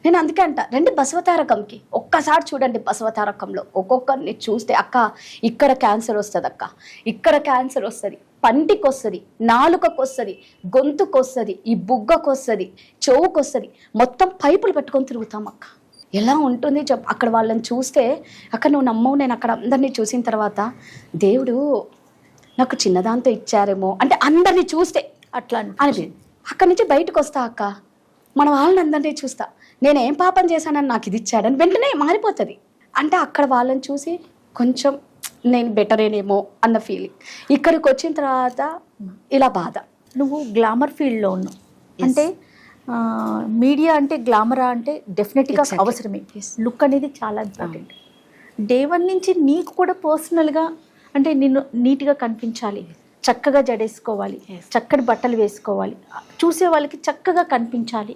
నేను అందుకే అంట, రండి బసవతారకంకి ఒక్కసారి చూడండి. బసవతారకంలో ఒక్కొక్కరిని చూస్తే అక్క ఇక్కడ క్యాన్సర్ వస్తుంది అక్క, ఇక్కడ క్యాన్సర్ వస్తుంది, పంటికి వస్తుంది, నాలుకకు వస్తుంది, గొంతుకు వస్తుంది, ఈ బుగ్గకు వస్తుంది, చెవుకు వస్తుంది, మొత్తం పైపులు పెట్టుకొని తిరుగుతాం అక్క. ఎలా ఉంటుంది అక్కడ వాళ్ళని చూస్తే అక్క, నువ్వు నమ్మవు, నేను అక్కడ అందరినీ చూసిన తర్వాత దేవుడు నాకు చిన్నదాంతో ఇచ్చారేమో అంటే అందరినీ చూస్తే అట్లా అనిపించింది. అక్కడి నుంచి బయటకు వస్తా అక్క, మన వాళ్ళని అందరినీ చూస్తా, నేనేం పాపం చేశానని నాకు ఇది ఇచ్చాడని వెంటనే మారిపోతుంది. అంటే అక్కడ వాళ్ళని చూసి కొంచెం నేను బెటరేనేమో అన్న ఫీలింగ్. ఇక్కడికి వచ్చిన తర్వాత ఇలా బాధ. నువ్వు గ్లామర్ ఫీల్డ్లో ఉన్నావు అంటే మీడియా అంటే గ్లామరా అంటే డెఫినెట్గా అవసరమే. లుక్ అనేది చాలా ఇంపార్టెంట్. డే 1 నుంచి నీకు కూడా పర్సనల్గా అంటే నిన్ను నీట్గా కనిపించాలి, చక్కగా జడేసుకోవాలి, చక్కటి బట్టలు వేసుకోవాలి, చూసే వాళ్ళకి చక్కగా కనిపించాలి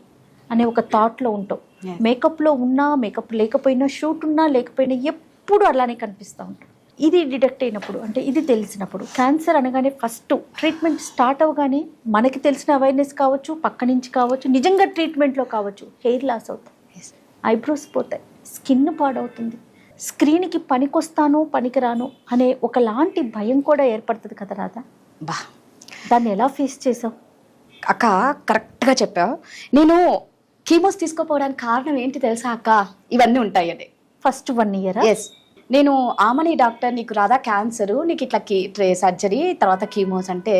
అనే ఒక థాట్లో ఉంటావు. మేకప్లో ఉన్నా మేకప్ లేకపోయినా, షూట్ ఉన్నా లేకపోయినా ఎప్పుడు అలానే కనిపిస్తూ ఉంటావు. ఇది డిటెక్ట్ అయినప్పుడు అంటే ఇది తెలిసినప్పుడు క్యాన్సర్ అనగానే ఫస్ట్ ట్రీట్మెంట్ స్టార్ట్ అవగానే మనకి తెలిసిన అవేర్నెస్ కావచ్చు, పక్క నుంచి కావచ్చు, నిజంగా ట్రీట్మెంట్లో కావచ్చు, హెయిర్ లాస్ అవుతాయి, ఐబ్రోస్ పోతాయి, స్కిన్ పాడవుతుంది, స్క్రీన్కి పనికొస్తాను పనికిరాను అనే ఒకలాంటి భయం కూడా ఏర్పడుతుంది కదా రాధా. దాన్ని ఎలా ఫేస్ చేసావు అక్క? కరెక్ట్గా చెప్పావు. నేను కీమోస్ తీసుకోపోవడానికి కారణం ఏంటి తెలుసా అక్క? ఇవన్నీ ఉంటాయండి. ఫస్ట్ 1 year ఎస్, నేను ఆమని డాక్టర్, నీకు రాదా క్యాన్సరు, నీకు ఇట్లా సర్జరీ తర్వాత కీమోస్ అంటే,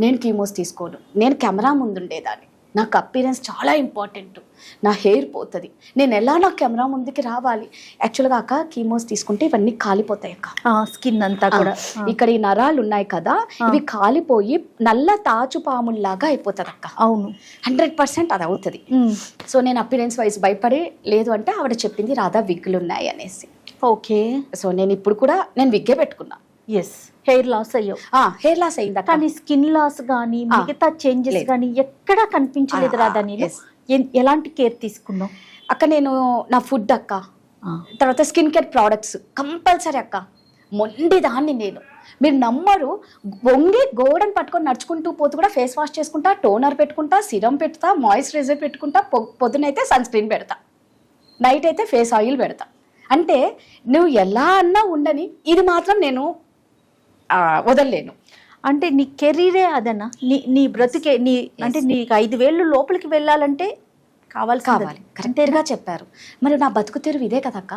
నేను కీమోస్ తీసుకోను, నేను కెమెరా ముందు ఉండేదాన్ని, నాకు అపీరెన్స్ చాలా ఇంపార్టెంట్, నా హెయిర్ పోతుంది, నేను ఎలా నా కెమెరా ముందుకి రావాలి. యాక్చువల్గా అక్క కీమోస్ తీసుకుంటే ఇవన్నీ కాలిపోతాయి అక్క, స్కిన్ అంతా కూడా. ఇక్కడ ఈ నరాలు ఉన్నాయి కదా, ఇవి కాలిపోయి నల్ల తాచుపాముల్లాగా అయిపోతుంది అక్క. అవును, 100% అది అవుతుంది. సో నేను అపీరెన్స్ వైజ్ భయపడి, లేదు అంటే ఆవిడ చెప్పింది రాధా విగ్గులు ఉన్నాయి అనేసి. ఓకే, సో నేను ఇప్పుడు కూడా నేను విగ్గే పెట్టుకున్నా. ఎస్, హెయిర్ లాస్ అయ్యావు. హెయిర్ లాస్ అయిందా, కానీ స్కిన్ లాస్ కానీ మిగతా చేంజెస్ కానీ ఎక్కడా కనిపించలేదు రాదా. నేను ఎలాంటి కేర్ తీసుకున్నావు అక్క? నేను నా ఫుడ్ అక్క, తర్వాత స్కిన్ కేర్ ప్రోడక్ట్స్ కంపల్సరీ అక్క. మొండిదాన్ని నేను, మీరు నమ్మరు, వంగి గోడను పట్టుకొని నడుచుకుంటూ పోతూ కూడా ఫేస్ వాష్ చేసుకుంటా, టోనర్ పెట్టుకుంటా, సిరం పెడతా, మాయిశ్చరైజర్ పెట్టుకుంటా, పొద్దునైతే సన్ స్క్రీన్ పెడతా, నైట్ అయితే ఫేస్ ఆయిల్ పెడతా. అంటే నువ్వు ఎలా అన్నా ఉండని, ఇది మాత్రం నేను వదలలేను. అంటే నీ కెరీరే అదన్నా, నీ బ్రతుకే నీ అంటే నీకు 5 వేళ్ళు లోపలికి వెళ్ళాలంటే కావాలి. కరెక్ట్గా చెప్పారు. మరి నా బతుకు తెరువు ఇదే కదక్క,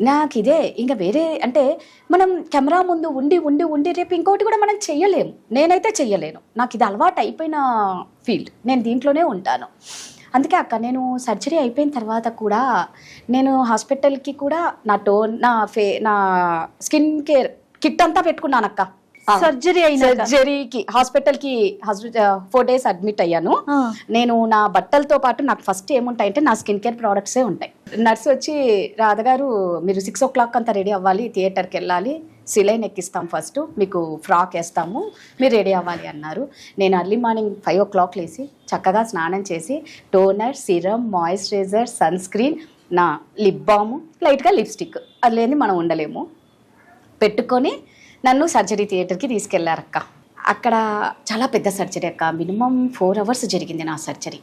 నాకు ఇదే. ఇంకా వేరే అంటే మనం కెమెరా ముందు ఉండి ఉండి ఉండి రేపు ఇంకోటి కూడా మనం చెయ్యలేము, నేనైతే చెయ్యలేను. నాకు ఇది అలవాటు అయిపోయిన ఫీల్డ్, నేను దీంట్లోనే ఉంటాను. అందుకే అక్క నేను సర్జరీ అయిపోయిన తర్వాత కూడా నేను హాస్పిటల్కి కూడా నా స్కిన్ కేర్ కిట్ అంతా పెట్టుకున్నాను అక్క. సర్జరీ అయినా సర్జరీకి హాస్పిటల్కి 4 days అడ్మిట్ అయ్యాను. నేను నా బట్టలతో పాటు నాకు ఫస్ట్ ఏముంటాయంటే నా స్కిన్ కేర్ ప్రోడక్ట్సే ఉంటాయి. నర్స్ వచ్చి రాధగారు మీరు 6 o'clock అంతా రెడీ అవ్వాలి, థియేటర్కి వెళ్ళాలి, సిలైన్ ఎక్కిస్తాం, ఫస్ట్ మీకు ఫ్రాక్ వేస్తాము, మీరు రెడీ అవ్వాలి అన్నారు. నేను ఎర్లీ మార్నింగ్ 5 o'clock లేసి చక్కగా స్నానం చేసి toner, serum, moisturiser, sunscreen, నా లిప్ బామ్, లైట్గా లిప్స్టిక్, అది లేని మనం ఉండలేము, పెట్టుకొని నన్ను సర్జరీ థియేటర్కి తీసుకెళ్లారక్క. అక్కడ చాలా పెద్ద సర్జరీ అక్క, మినిమం 4 hours జరిగింది నా సర్జరీ.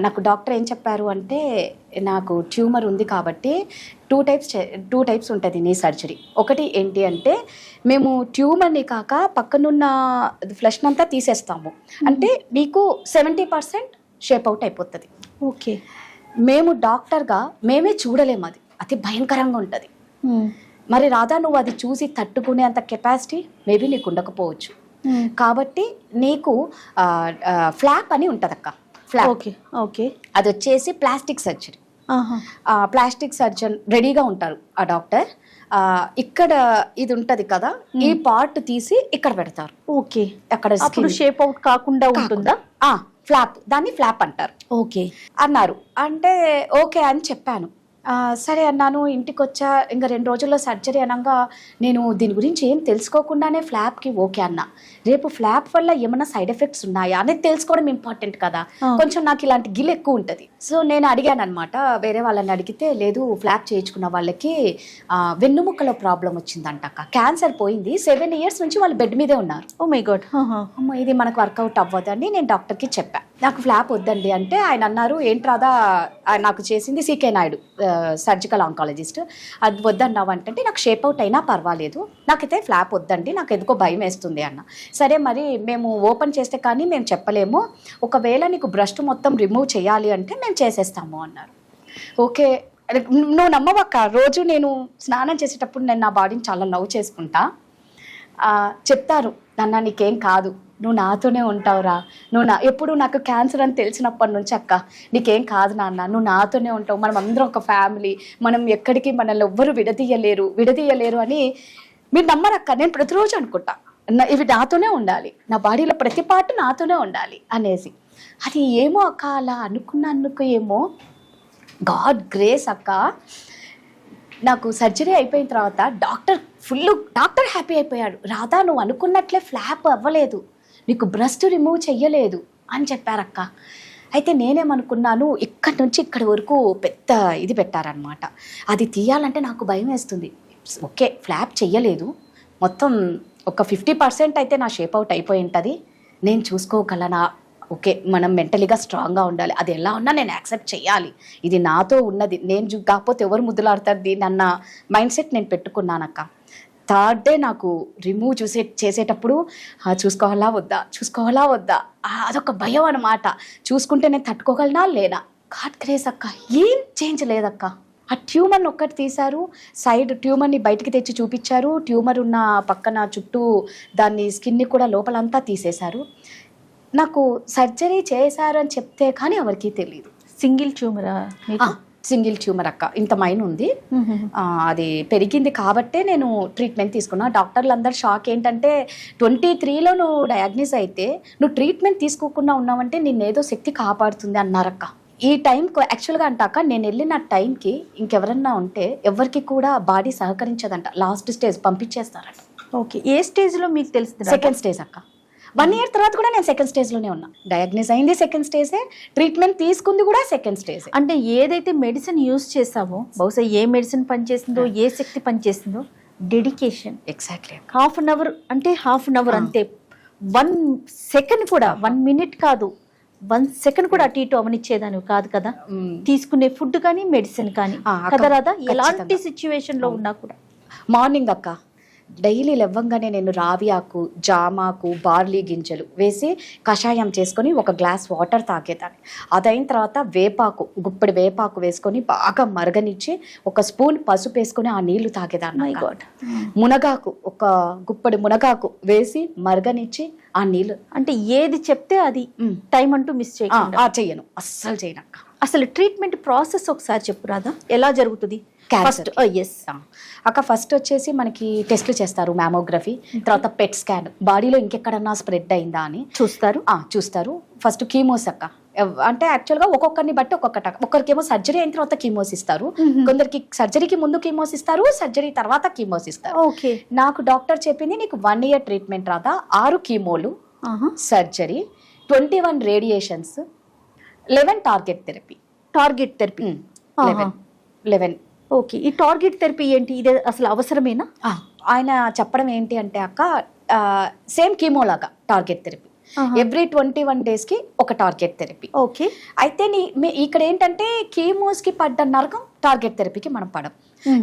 నాకు డాక్టర్ ఏం చెప్పారు అంటే నాకు ట్యూమర్ ఉంది కాబట్టి 2 types ఉంటుంది నీ సర్జరీ. ఒకటి ఏంటి అంటే మేము ట్యూమర్ని కాక పక్కనున్న ఫ్లెష్ అంతా తీసేస్తాము, అంటే మీకు 70% షేప్ అవుట్ అయిపోతుంది. ఓకే, మేము డాక్టర్గా మేమే చూడలేము, అది అతి భయంకరంగా ఉంటుంది. మరి రాధా నువ్వు అది చూసి తట్టుకునే అంత కెపాసిటీ మేబీ నీకు ఉండకపోవచ్చు, కాబట్టి నీకు ఫ్లాప్ అని ఉంటుంది అక్క. ఫ్లాప్, ఓకే ఓకే, అది వచ్చేసి ప్లాస్టిక్ సర్జరీ. ప్లాస్టిక్ సర్జన్ రెడీగా ఉంటారు ఆ డాక్టర్. ఇక్కడ ఇది ఉంటది కదా, ఈ పార్ట్ తీసి ఇక్కడ పెడతారు. ఓకే, అక్కడ అప్పుడు షేప్ అవుట్ కాకుండా ఉంటుందా? ఫ్లాప్, దాన్ని ఫ్లాప్ అంటారు. ఓకే అన్నారు. అంటే ఓకే అని చెప్పాను. సరే అన్నాను. ఇంటికి వచ్చా, ఇంకా 2 రోజుల్లో సర్జరీ అనగా నేను దీని గురించి ఏం తెలుసుకోకుండానే ఫ్లాప్కి ఓకే అన్నా. రేపు ఫ్లాప్ వల్ల ఏమైనా సైడ్ ఎఫెక్ట్స్ ఉన్నాయా అనేది తెలుసుకోవడం ఇంపార్టెంట్ కదా. కొంచెం నాకు ఇలాంటి గిల్ ఎక్కువ ఉంటుంది. సో నేను అడిగాను అనమాట, వేరే వాళ్ళని అడిగితే లేదు ఫ్లాప్ చేయించుకున్న వాళ్ళకి వెన్నుముక్కలో ప్రాబ్లం వచ్చిందంట అక్క, క్యాన్సర్ పోయింది, 7 years నుంచి వాళ్ళు బెడ్ మీదే ఉన్నారు. ఓ మై గాడ్, అమ్మ ఇది మనకు వర్కౌట్ అవ్వదని నేను డాక్టర్కి చెప్పాను. నాకు ఫ్లాప్ వద్దండి అంటే ఆయన అన్నారు ఏంటి రాదా, నాకు చేసింది సీకే నాయుడు సర్జికల్ ఆంకాలజిస్ట్, అది వద్దన్నావు అంటే నాకు షేప్ అవుట్ అయినా పర్వాలేదు, నాకైతే ఫ్లాప్ వద్దండి, నాకు ఎందుకో భయం వేస్తుంది అన్న. సరే మరి మేము ఓపెన్ చేస్తే కానీ మేము చెప్పలేము, ఒకవేళ నీకు బ్రస్ట్ మొత్తం రిమూవ్ చేయాలి అంటే మేము చేసేస్తాము అన్నారు. ఓకే, నువ్వు నమ్మవక్క, రోజు నేను స్నానం చేసేటప్పుడు నేను నా బాడీని చాలా లవ్ చేసుకుంటా. చెప్తారు నాన్న నీకేం కాదు, నువ్వు నాతోనే ఉంటావురా, ఎప్పుడు నాకు క్యాన్సర్ అని తెలిసినప్పటి నుంచి అక్క నీకేం కాదు నాన్న, నువ్వు నాతోనే ఉంటావు, మనం అందరం ఒక ఫ్యామిలీ, మనం ఎక్కడికి మనల్ని ఎవ్వరు విడదీయలేరు అని మీరు నమ్మరక్క. నేను ప్రతిరోజు అనుకుంటా ఇవి నాతోనే ఉండాలి, నా బాడీలో ప్రతి పార్ట్ నాతోనే ఉండాలి అనేసి. అది ఏమో అక్క అలా అనుకున్నందుకు ఏమో గాడ్ గ్రేస్ అక్క. నాకు సర్జరీ అయిపోయిన తర్వాత డాక్టర్ హ్యాపీ అయిపోయాడు. రాధా నువ్వు అనుకున్నట్లే ఫ్లాప్ అవ్వలేదు, నీకు బ్రెస్ట్ రిమూవ్ చెయ్యలేదు అని చెప్పారక్క. అయితే నేనేమనుకున్నాను, ఇక్కడి నుంచి ఇక్కడి వరకు పెద్ద ఇది పెట్టారనమాట, అది తీయాలంటే నాకు భయం వేస్తుంది. ఓకే ఫ్లాప్ చెయ్యలేదు, మొత్తం ఒక 50% అయితే నా షేప్ అవుట్ అయిపోయి ఉంటుంది, నేను చూసుకోగలనా, ఓకే మనం మెంటలీగా స్ట్రాంగ్గా ఉండాలి, అది ఎలా ఉన్నా నేను యాక్సెప్ట్ చేయాలి, ఇది నాతో ఉన్నది, నేను కాకపోతే ఎవరు ముద్దులాడతారు దీన్ని అన్న మైండ్ సెట్ నేను పెట్టుకున్నానక్క. 3rd day నాకు రిమూవ్ చేసేటప్పుడు చూసుకోవాలా వద్దా అదొక భయం అనమాట. చూసుకుంటే నేను తట్టుకోగలనా లేనా. గాడ్ గ్రేస్ అక్క, ఏం చేంజ్ లేదక్క. ఆ ట్యూమర్ని ఒక్కటి తీశారు, సైడ్ ట్యూమర్ని బయటికి తెచ్చి చూపించారు, ట్యూమర్ ఉన్న పక్కన చుట్టూ దాన్ని స్కిన్ని కూడా లోపలంతా తీసేశారు. నాకు సర్జరీ చేశారు అని చెప్తే కానీ ఎవరికి తెలియదు. సింగిల్ ట్యూమరా? సింగిల్ ట్యూమర్ అక్క, ఇంత మైన్ ఉంది, అది పెరిగింది కాబట్టే నేను ట్రీట్మెంట్ తీసుకున్నా. డాక్టర్లు అందరు షాక్ ఏంటంటే 23లో నువ్వు డయాగ్నోస్ అయితే నువ్వు ట్రీట్మెంట్ తీసుకోకుండా ఉన్నావంటే నిన్నేదో శక్తి కాపాడుతుంది అన్నారక్క. ఈ టైంకి యాక్చువల్గా అంటాక నేను వెళ్ళిన టైంకి ఇంకెవరన్నా ఉంటే ఎవరికి కూడా బాడీ సహకరించదంట, లాస్ట్ స్టేజ్ పంపించేస్తారంట. ఓకే, ఏ స్టేజ్లో మీకు తెలుస్తుంది? 2nd stage అక్క. 1 year తర్వాత కూడా నేను 2nd stageలోనే ఉన్నా. డయాగ్నోస్ అయింది 2nd stage, ట్రీట్మెంట్ తీసుకుంది కూడా 2nd stage. అంటే ఏదైతే మెడిసిన్ యూజ్ చేసావో, బహుశా ఏ మెడిసిన్ పనిచేసిందో, ఏ శక్తి పనిచేసిందో, డెడికేషన్. ఎగ్జాక్ట్లీ. ½ an hour అంటే ½ an hour అంతే. 1 second కూడా, 1 minute కాదు, 1 second కూడా అటు ఇటు అవనిచ్చేదాన్ని కాదు కదా. తీసుకునే ఫుడ్ కానీ మెడిసిన్ కానీ కదా రాదా, ఎలాంటి సిచ్యువేషన్ లో ఉన్నా కూడా. మార్నింగ్ అక్క డైలీ లేవగానే నేను రావి ఆకు, జామాకు, బార్లీ గింజలు వేసి కషాయం చేసుకొని 1 glass వాటర్ తాగేదాన్ని. అదైన తర్వాత గుప్పెడు వేపాకు వేసుకొని బాగా మరగనిచ్చి 1 spoon పసుపు వేసుకొని ఆ నీళ్లు తాగేదాన్ని. మునగాకు, 1 గుప్పెడు మునగాకు వేసి మరగనిచ్చి ఆ నీళ్లు. అంటే ఏది చెప్తే అది టైం అంటూ మిస్ చెయ్యను, అస్సలు చేయనక్క. అసలు ట్రీట్మెంట్ ప్రాసెస్ ఒకసారి చెప్పు రాదా, ఎలా జరుగుతుంది? ఫస్ట్ ఎస్ అక్క ఫస్ట్ వచ్చేసి మనకి టెస్ట్లు చేస్తారు, మ్యామోగ్రఫీ, తర్వాత పెట్ స్కాన్, బాడీలో ఇంకెక్కడన్నా స్ప్రెడ్ అయిందా అని చూస్తారు. చూస్తారు. ఫస్ట్ కీమోస్ అక్క, అంటే యాక్చువల్గా ఒక్కొక్కరిని బట్టి ఒక్కరికేమో సర్జరీ అయిన తర్వాత కీమోస్ ఇస్తారు, కొందరికి సర్జరీకి ముందు కీమోస్ ఇస్తారు, సర్జరీ తర్వాత కీమోస్ ఇస్తారు. ఓకే. నాకు డాక్టర్ చెప్పింది నీకు 1 year ట్రీట్మెంట్ రాదా, 6 కీమోలు, surgery, 21 radiations, 11 target therapy. 11. Okay. ఈ టార్గెట్ థెరపీ ఏంటి? ఇది అసలు అవసరమేనా? ఆయన చెప్పడం ఏంటి అంటే అక్క, సేమ్ కీమో లాగా టార్గెట్ థెరపీ, ఎవ్రీ 21 daysకి ఒక టార్గెట్ థెరపీ. ఓకే. అయితే ఇక్కడ ఏంటంటే కీమోస్కి పడ్డ నరకం టార్గెట్ థెరపీకి మనం పడం.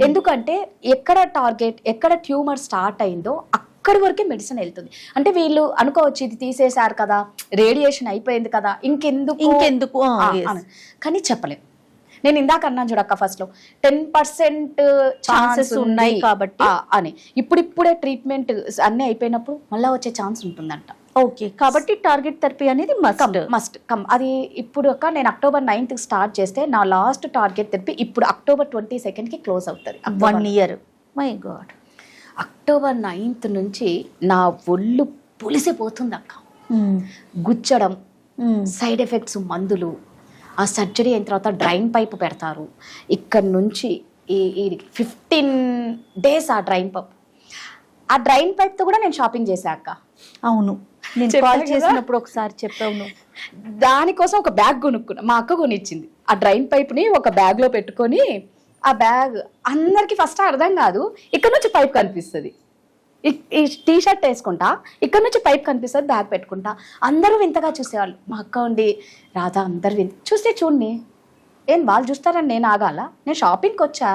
ఎందుకంటే ఎక్కడ ట్యూమర్ స్టార్ట్ అయిందో అక్కడి వరకే మెడిసిన్ వెళ్తుంది. అంటే వీళ్ళు అనుకోవచ్చు ఇది తీసేశారు కదా, రేడియేషన్ అయిపోయింది కదా, ఇంకెందుకు కానీ చెప్పలేం. నేను ఇందాక అన్నాను చూడక్క ఫస్ట్ లో 10% ఛాన్సెస్ ఉన్నాయి కాబట్టి అని, ఇప్పుడిప్పుడే ట్రీట్మెంట్ అన్ని అయిపోయినప్పుడు మళ్ళీ వచ్చే ఛాన్స్ ఉంటుందంట. ఓకే. కాబట్టి టార్గెట్ థెరపీ అనేది మస్ట్ కమ్. అది ఇప్పుడు ఒక నేను October 9th స్టార్ట్ చేస్తే నా లాస్ట్ టార్గెట్ థెరపీ ఇప్పుడు October 22nd క్లోజ్ అవుతుంది. 1 year. My God. October 9th నుంచి నా ఒళ్ళు పులిసిపోతుంది అక్క. గుచ్చడం, సైడ్ ఎఫెక్ట్స్, మందులు, ఆ సర్జరీ అయిన తర్వాత డ్రైన్ పైప్ పెడతారు. ఇక్కడ నుంచి ఈ 15 days ఆ డ్రైన్ పైప్తో కూడా నేను షాపింగ్ చేశాక. అవును, నేను కాల్ చేసినప్పుడు ఒకసారి చెప్పాను. దానికోసం ఒక బ్యాగ్ కొనుక్కున్నా, మా అక్క కొనిచ్చింది. ఆ డ్రైన్ పైప్ని ఒక బ్యాగ్లో పెట్టుకొని, ఆ బ్యాగ్ అందరికి ఫస్ట్ అర్థం కాదు, ఇక్కడ నుంచి పైప్ కనిపిస్తుంది, ఈ టీ షర్ట్ వేసుకుంటా, ఇక్కడ నుంచి పైప్ కనిపిస్తుంది, బ్యాగ్ పెట్టుకుంటా. అందరూ వింతగా చూసేవాళ్ళు. మా అక్క ఉండి రాధా అందరు చూస్తే చూడండి, ఏం వాళ్ళు చూస్తారని నేను ఆగాల, నేను షాపింగ్కి వచ్చా,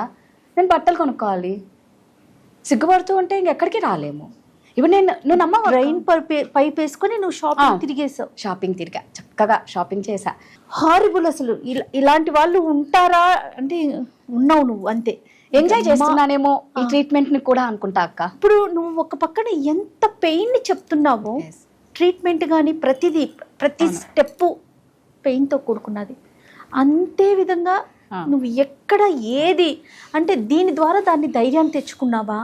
నేను బట్టలు కొనుక్కోవాలి, సిగ్గుపడుతూ ఉంటే ఇంకెక్కడికి రాలేము. ఇప్పుడు నువ్వు నమ్మ డ్రైన్ పైప్ వేసుకొని నువ్వు షాపింగ్ తిరిగా చక్కగా షాపింగ్ చేసా. హారిబుల్. అసలు ఇలాంటి వాళ్ళు ఉంటారా అంటే ఉన్నావు నువ్వు, అంతే. ఎంజాయ్ చేస్తున్నానేమో ఈ ట్రీట్మెంట్ ని కూడా అనుకుంటా అక్క. ఇప్పుడు నువ్వు ఒక పక్కన ఎంత పెయిన్ ని చెప్తున్నావో, ట్రీట్మెంట్ కానీ ప్రతి స్టెప్ పెయిన్ తో కూడుకున్నది. అంతే విధంగా నువ్వు ఎక్కడ ఏది అంటే దీని ద్వారా దాన్ని ధైర్యాన్ని తెచ్చుకున్నావా,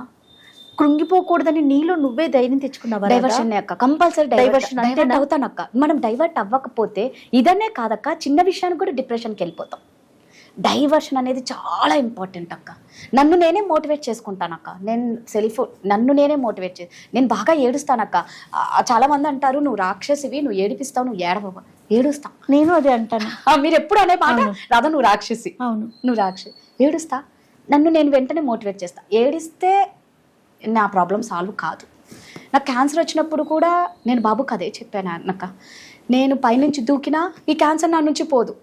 కృంగిపోకూడదని నీలో నువ్వే ధైర్యం తెచ్చుకున్నావా? డైవర్షన్ అక్క, కంపల్సరీ డైవర్షన్ అవుతాను అక్క. మనం డైవర్ట్ అవ్వకపోతే ఇదనే కాదక్క, చిన్న విషయానికి కూడా డిప్రెషన్కి వెళ్ళిపోతాం. డైవర్షన్ అనేది చాలా ఇంపార్టెంట్ అక్క. నన్ను నేనే మోటివేట్ చేసుకుంటానక్క. నన్ను నేనే మోటివేట్ నేను బాగా ఏడుస్తానక్క. చాలా మంది అంటారు నువ్వు రాక్షసివి, నువ్వు ఏడిపిస్తావు, నువ్వు ఏడుస్తా. నేను అదే అంటాను. మీరు ఎప్పుడు అనే మాట రాదా, నువ్వు రాక్షసి. అవును, నువ్వు రాక్షసి. ఏడుస్తా, నన్ను నేను వెంటనే మోటివేట్ చేస్తా. ఏడిస్తే నా ప్రాబ్లం సాల్వ్ కాదు. నాకు క్యాన్సర్ వచ్చినప్పుడు కూడా నేను బాబుకి అదే చెప్పాను అన్నక్క, నేను పైనుంచి దూకినా ఈ క్యాన్సర్ నా నుంచి పోదు,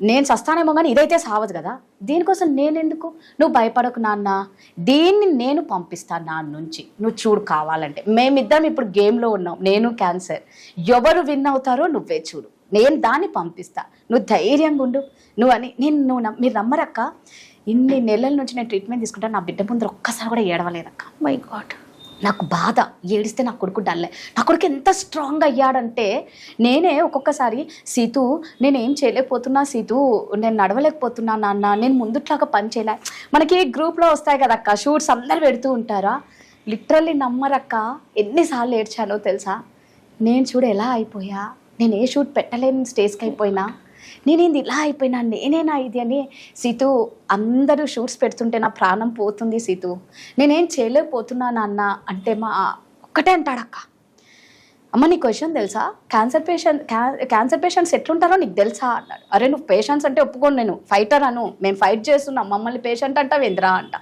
నేను సస్తానేమో కానీ ఇదైతే సావదు కదా, దీనికోసం నేనెందుకు, నువ్వు భయపడకు నాన్న, దీన్ని నేను పంపిస్తాను నా నుంచి, నువ్వు చూడు కావాలంటే. మేమిద్దరం ఇప్పుడు గేమ్లో ఉన్నాం, నేను క్యాన్సర్, ఎవరు విన్ అవుతారో నువ్వే చూడు, నేను దాన్ని పంపిస్తా, నువ్వు ధైర్యంగా ఉండు నువ్వు మీరు నమ్మరక్క, ఇన్ని నెలల నుంచి నేను ట్రీట్మెంట్ తీసుకుంటాను, నా బిడ్డ ముందర ఒక్కసారి కూడా ఏడవలేదక్క. My God. నాకు బాధ, ఏడిస్తే నా కొడుకు డల్లే. నా కొడుకు ఎంత స్ట్రాంగ్ అయ్యాడంటే నేనే ఒక్కొక్కసారి సీతు నేనేం చేయలేకపోతున్నా, సీతు నేను నడవలేకపోతున్నా నాన్న, నేను ముందుట్లాగా పని చేయలే. మనకి గ్రూప్లో వస్తాయి కదక్క షూట్స్, అందరు పెడుతూ ఉంటారా, లిటరల్లీ నమ్మరక్క ఎన్నిసార్లు ఏడ్చానో తెలుసా. నేను చూడు ఎలా అయిపోయా, నేను ఏ షూట్ పెట్టలేని స్టేజ్కి అయిపోయినా, నేనేంది ఇలా అయిపోయినా, నేనేనా ఇది అని. సీతు అందరూ షూట్స్ పెడుతుంటే నా ప్రాణం పోతుంది సీతు, నేనేం చేయలేకపోతున్నాను అన్న అంటే ఒక్కటే అంటాడక్క, అమ్మ నీ క్వశ్చన్ తెలుసా, క్యాన్సర్ పేషెంట్స్ ఎట్లుంటారో నీకు తెలుసా అన్నాడు. అరే నువ్వు పేషెంట్స్ అంటే ఒప్పుకోను, నేను ఫైటర్ అను, మేము ఫైట్ చేస్తున్నాం, మమ్మల్ని పేషెంట్ అంటావు ఏంద్రా అంట.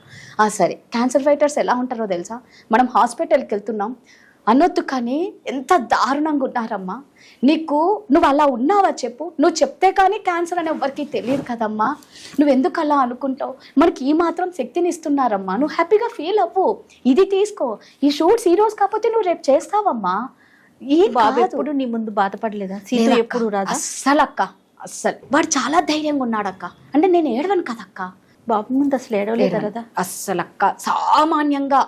సరే క్యాన్సర్ ఫైటర్స్ ఎలా ఉంటారో తెలుసా, మనం హాస్పిటల్కి వెళ్తున్నాం అనొద్దు కానీ ఎంత దారుణంగా ఉన్నారమ్మా, నువ్వు అలా ఉన్నావా చెప్పు, నువ్వు చెప్తే కానీ క్యాన్సర్ అని ఎవ్వరికి తెలియదు కదమ్మా, నువ్వు ఎందుకు అలా అనుకుంటావు, మనకి ఈ మాత్రం శక్తిని ఇస్తున్నారమ్మా, నువ్వు హ్యాపీగా ఫీల్ అవ్వు, ఇది తీసుకో, ఈ షూట్స్ ఈ రోజు కాకపోతే నువ్వు రేపు చేస్తావమ్మా. ఈ బాబు ఎప్పుడు నీ ముందు బాధపడలేదా? ఎప్పుడు రాదా? అస్సలు వాడు చాలా ధైర్యంగా ఉన్నాడక్క. అంటే నేను ఏడవను కదక్క, బాబు ముందు అసలు ఏడవలేదు కదా అస్సలు అక్క. సామాన్యంగా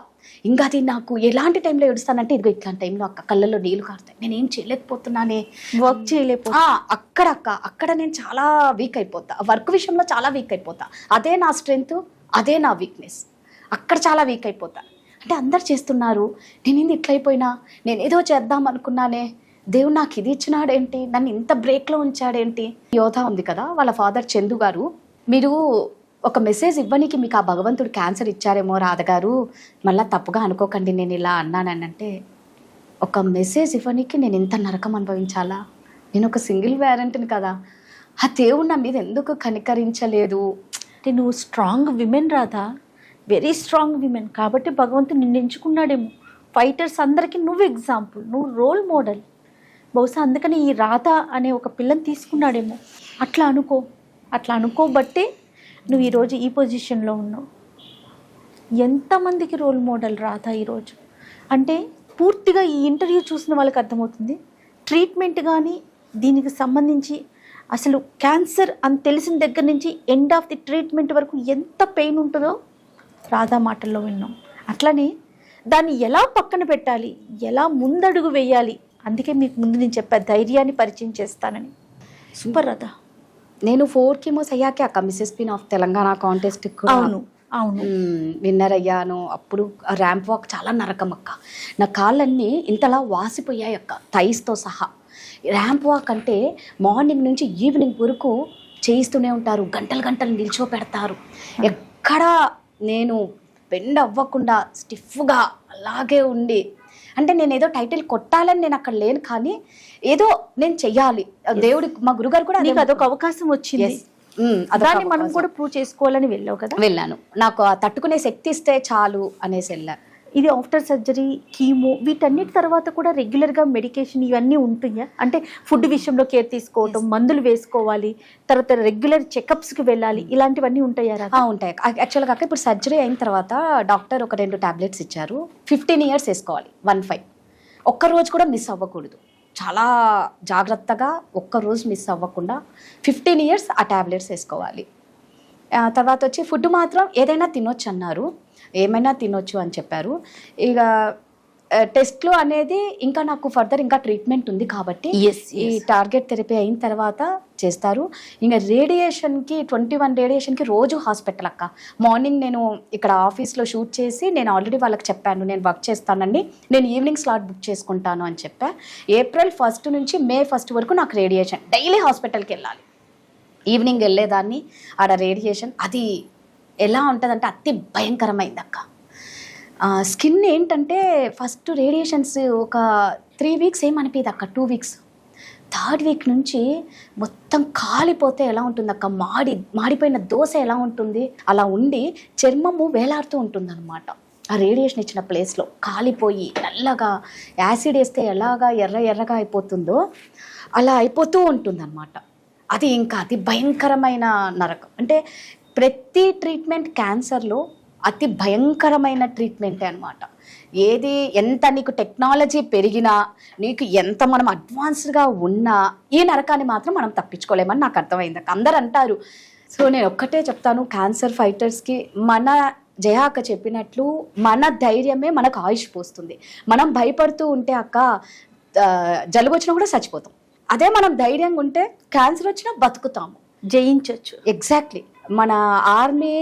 ఇంకా అది నాకు ఎలాంటి టైంలో ఏడుస్తానంటే ఇదిగో ఇట్లాంటి టైంలో అక్క కళ్ళల్లో నీళ్ళు కారుతాయి, నేనేం చేయలేకపోతున్నానే, వర్క్ చేయలేకపోతా. అక్కడ నేను చాలా వీక్ అయిపోతా, వర్క్ విషయంలో చాలా వీక్ అయిపోతా. అదే నా స్ట్రెంగ్త్, అదే నా వీక్నెస్. అక్కడ చాలా వీక్ అయిపోతా. అంటే అందరు చేస్తున్నారు, నేనేంది ఇట్లా అయిపోయినా, నేను ఏదో చేద్దాం అనుకున్నానే, దేవుడు నాకు ఇది ఇచ్చినాడేంటి, నన్ను ఇంత బ్రేక్లో ఉంచాడేంటి. యోధ ఉంది కదా, వాళ్ళ ఫాదర్ చందు గారు, మీరు ఒక మెసేజ్ ఇవ్వడానికి మీకు ఆ భగవంతుడు క్యాన్సర్ ఇచ్చారేమో రాధగారు, మళ్ళీ తప్పుగా అనుకోకండి నేను ఇలా అన్నానని. అంటే ఒక మెసేజ్ ఇవ్వడానికి నేను ఇంత నరకం అనుభవించాలా? నేను ఒక సింగిల్ పేరెంట్ని కదా, ఆ దేవుడు నా మీద ఎందుకు కనికరించలేదు? అంటే నువ్వు strong women Radha, very strong women, కాబట్టి భగవంతుడు నిన్ను ఎంచుకున్నాడేమో. ఫైటర్స్ అందరికీ నువ్వు ఎగ్జాంపుల్, నువ్వు రోల్ మోడల్. బహుశా అందుకని ఈ రాధ అనే ఒక పిల్లని తీసుకున్నాడేమో. అట్లా అనుకోబట్టే నువ్వు ఈరోజు ఈ పొజిషన్లో ఉన్నావు. ఎంతమందికి రోల్ మోడల్ రాధా ఈరోజు. అంటే పూర్తిగా ఈ ఇంటర్వ్యూ చూసిన వాళ్ళకి అర్థమవుతుంది, ట్రీట్మెంట్ కానీ దీనికి సంబంధించి అసలు క్యాన్సర్ అని తెలిసిన దగ్గర నుంచి ఎండ్ ఆఫ్ ది ట్రీట్మెంట్ వరకు ఎంత పెయిన్ ఉంటుందో రాధా మాటల్లో విన్నాం. అట్లనే దాన్ని ఎలా పక్కన పెట్టాలి, ఎలా ముందడుగు వేయాలి, అందుకే మీకు ముందు నేను చెప్పా ధైర్యాన్ని పరిచయం చేస్తానని. సూపర్ రాధా. నేను 4 chemos అయ్యాకే అక్క Mrs pin of Telangana contest అవును విన్నర్ అయ్యాను. అప్పుడు ర్యాంప్ వాక్ చాలా నరకం అక్క. నా కాళ్ళన్నీ ఇంతలా వాసిపోయాయి అక్క, థైస్తో సహా. ర్యాంప్ వాక్ అంటే మార్నింగ్ నుంచి ఈవినింగ్ వరకు చేయిస్తూనే ఉంటారు, గంటలు నిల్చోపెడతారు. ఎక్కడ నేను బెండ్ అవ్వకుండా స్టిఫ్గా అలాగే ఉండి, అంటే నేను ఏదో టైటిల్ కొట్టాలని నేను అక్కడ లేను, కానీ ఏదో నేను చెయ్యాలి. దేవుడి మా గురుగారు కూడా నీకు అదొక అవకాశం వచ్చింది, దాన్ని మనం కూడా ప్రూవ్ చేసుకోవాలని వెళ్ళావు కదా. వెళ్ళాను. నాకు ఆ తట్టుకునే శక్తి ఇస్తే చాలు అనేసి వెళ్ళా. ఇది ఆఫ్టర్ సర్జరీ, కీమో, వీటన్నిటి తర్వాత కూడా రెగ్యులర్గా మెడికేషన్ ఇవన్నీ ఉంటుందా? అంటే ఫుడ్ విషయంలో కేర్ తీసుకోవటం, మందులు వేసుకోవాలి, తర్వాత రెగ్యులర్ చెకప్స్కి వెళ్ళాలి, ఇలాంటివన్నీ ఉంటాయా? ఉంటాయి. యాక్చువల్గా ఇప్పుడు సర్జరీ అయిన తర్వాత డాక్టర్ ఒక 2 టాబ్లెట్స్ ఇచ్చారు. 15 years వేసుకోవాలి, 15. ఒక్కరోజు కూడా మిస్ అవ్వకూడదు. చాలా జాగ్రత్తగా ఒక్కరోజు మిస్ అవ్వకుండా 15 years ఆ టాబ్లెట్స్ వేసుకోవాలి. తర్వాత వచ్చి ఫుడ్ మాత్రం ఏదైనా తినొచ్చు అన్నారు, ఏమైనా తినొచ్చు అని చెప్పారు. ఇక టెస్ట్లు అనేది ఇంకా నాకు ఫర్దర్ ఇంకా ట్రీట్మెంట్ ఉంది కాబట్టి ఈ టార్గెట్ థెరపీ అయిన తర్వాత చేస్తారు. ఇంకా రేడియేషన్కి 21 రేడియేషన్కి రోజు హాస్పిటల్ అక్క. మార్నింగ్ నేను ఇక్కడ ఆఫీస్లో షూట్ చేసి నేను ఆల్రెడీ వాళ్ళకి చెప్పాను, నేను వర్క్ చేస్తానండి, నేను ఈవినింగ్ స్లాట్ బుక్ చేసుకుంటాను అని చెప్పా. April 1st నుంచి May 1st వరకు నాకు రేడియేషన్, డైలీ హాస్పిటల్కి వెళ్ళాలి. ఈవినింగ్ వెళ్ళేదాన్ని, ఆడ రేడియేషన్ అది ఎలా ఉంటుందంటే అతి భయంకరమైంది అక్క. స్కిన్ ఏంటంటే ఫస్ట్ రేడియేషన్స్ ఒక 3 weeks ఏమనిపించదు అక్క, 2 weeks. 3rd week నుంచి మొత్తం కాలిపోతే ఎలా ఉంటుంది అక్క, మాడిపోయిన దోశ ఎలా ఉంటుంది అలా ఉండి చర్మము వేలాడుతూ ఉంటుంది అనమాట. ఆ రేడియేషన్ ఇచ్చిన ప్లేస్లో కాలిపోయి నల్లగా, యాసిడ్ వేస్తే ఎలాగా ఎర్రగా అయిపోతుందో అలా అయిపోతూ ఉంటుందన్నమాట. అది ఇంకా అతి భయంకరమైన నరకం. అంటే ప్రతి ట్రీట్మెంట్ క్యాన్సర్లో అతి భయంకరమైన ట్రీట్మెంటే అనమాట. ఏది ఎంత నీకు టెక్నాలజీ పెరిగినా, నీకు ఎంత మనం అడ్వాన్స్డ్గా ఉన్నా, ఈ నరకాన్ని మాత్రం మనం తప్పించుకోలేమని నాకు అర్థమైంది. అందరు అంటారు. సో నేను ఒక్కటే చెప్తాను క్యాన్సర్ ఫైటర్స్కి, మన జయాక చెప్పినట్లు మన ధైర్యమే మనకు ఆయుష్ పోస్తుంది. మనం భయపడుతూ ఉంటే అక్క జలుబు వచ్చినా కూడా చచ్చిపోతాం. అదే మనం ధైర్యంగా ఉంటే క్యాన్సర్ వచ్చినా బతుకుతాము, జయించవచ్చు. ఎగ్జాక్ట్లీ. మన ఆర్మీ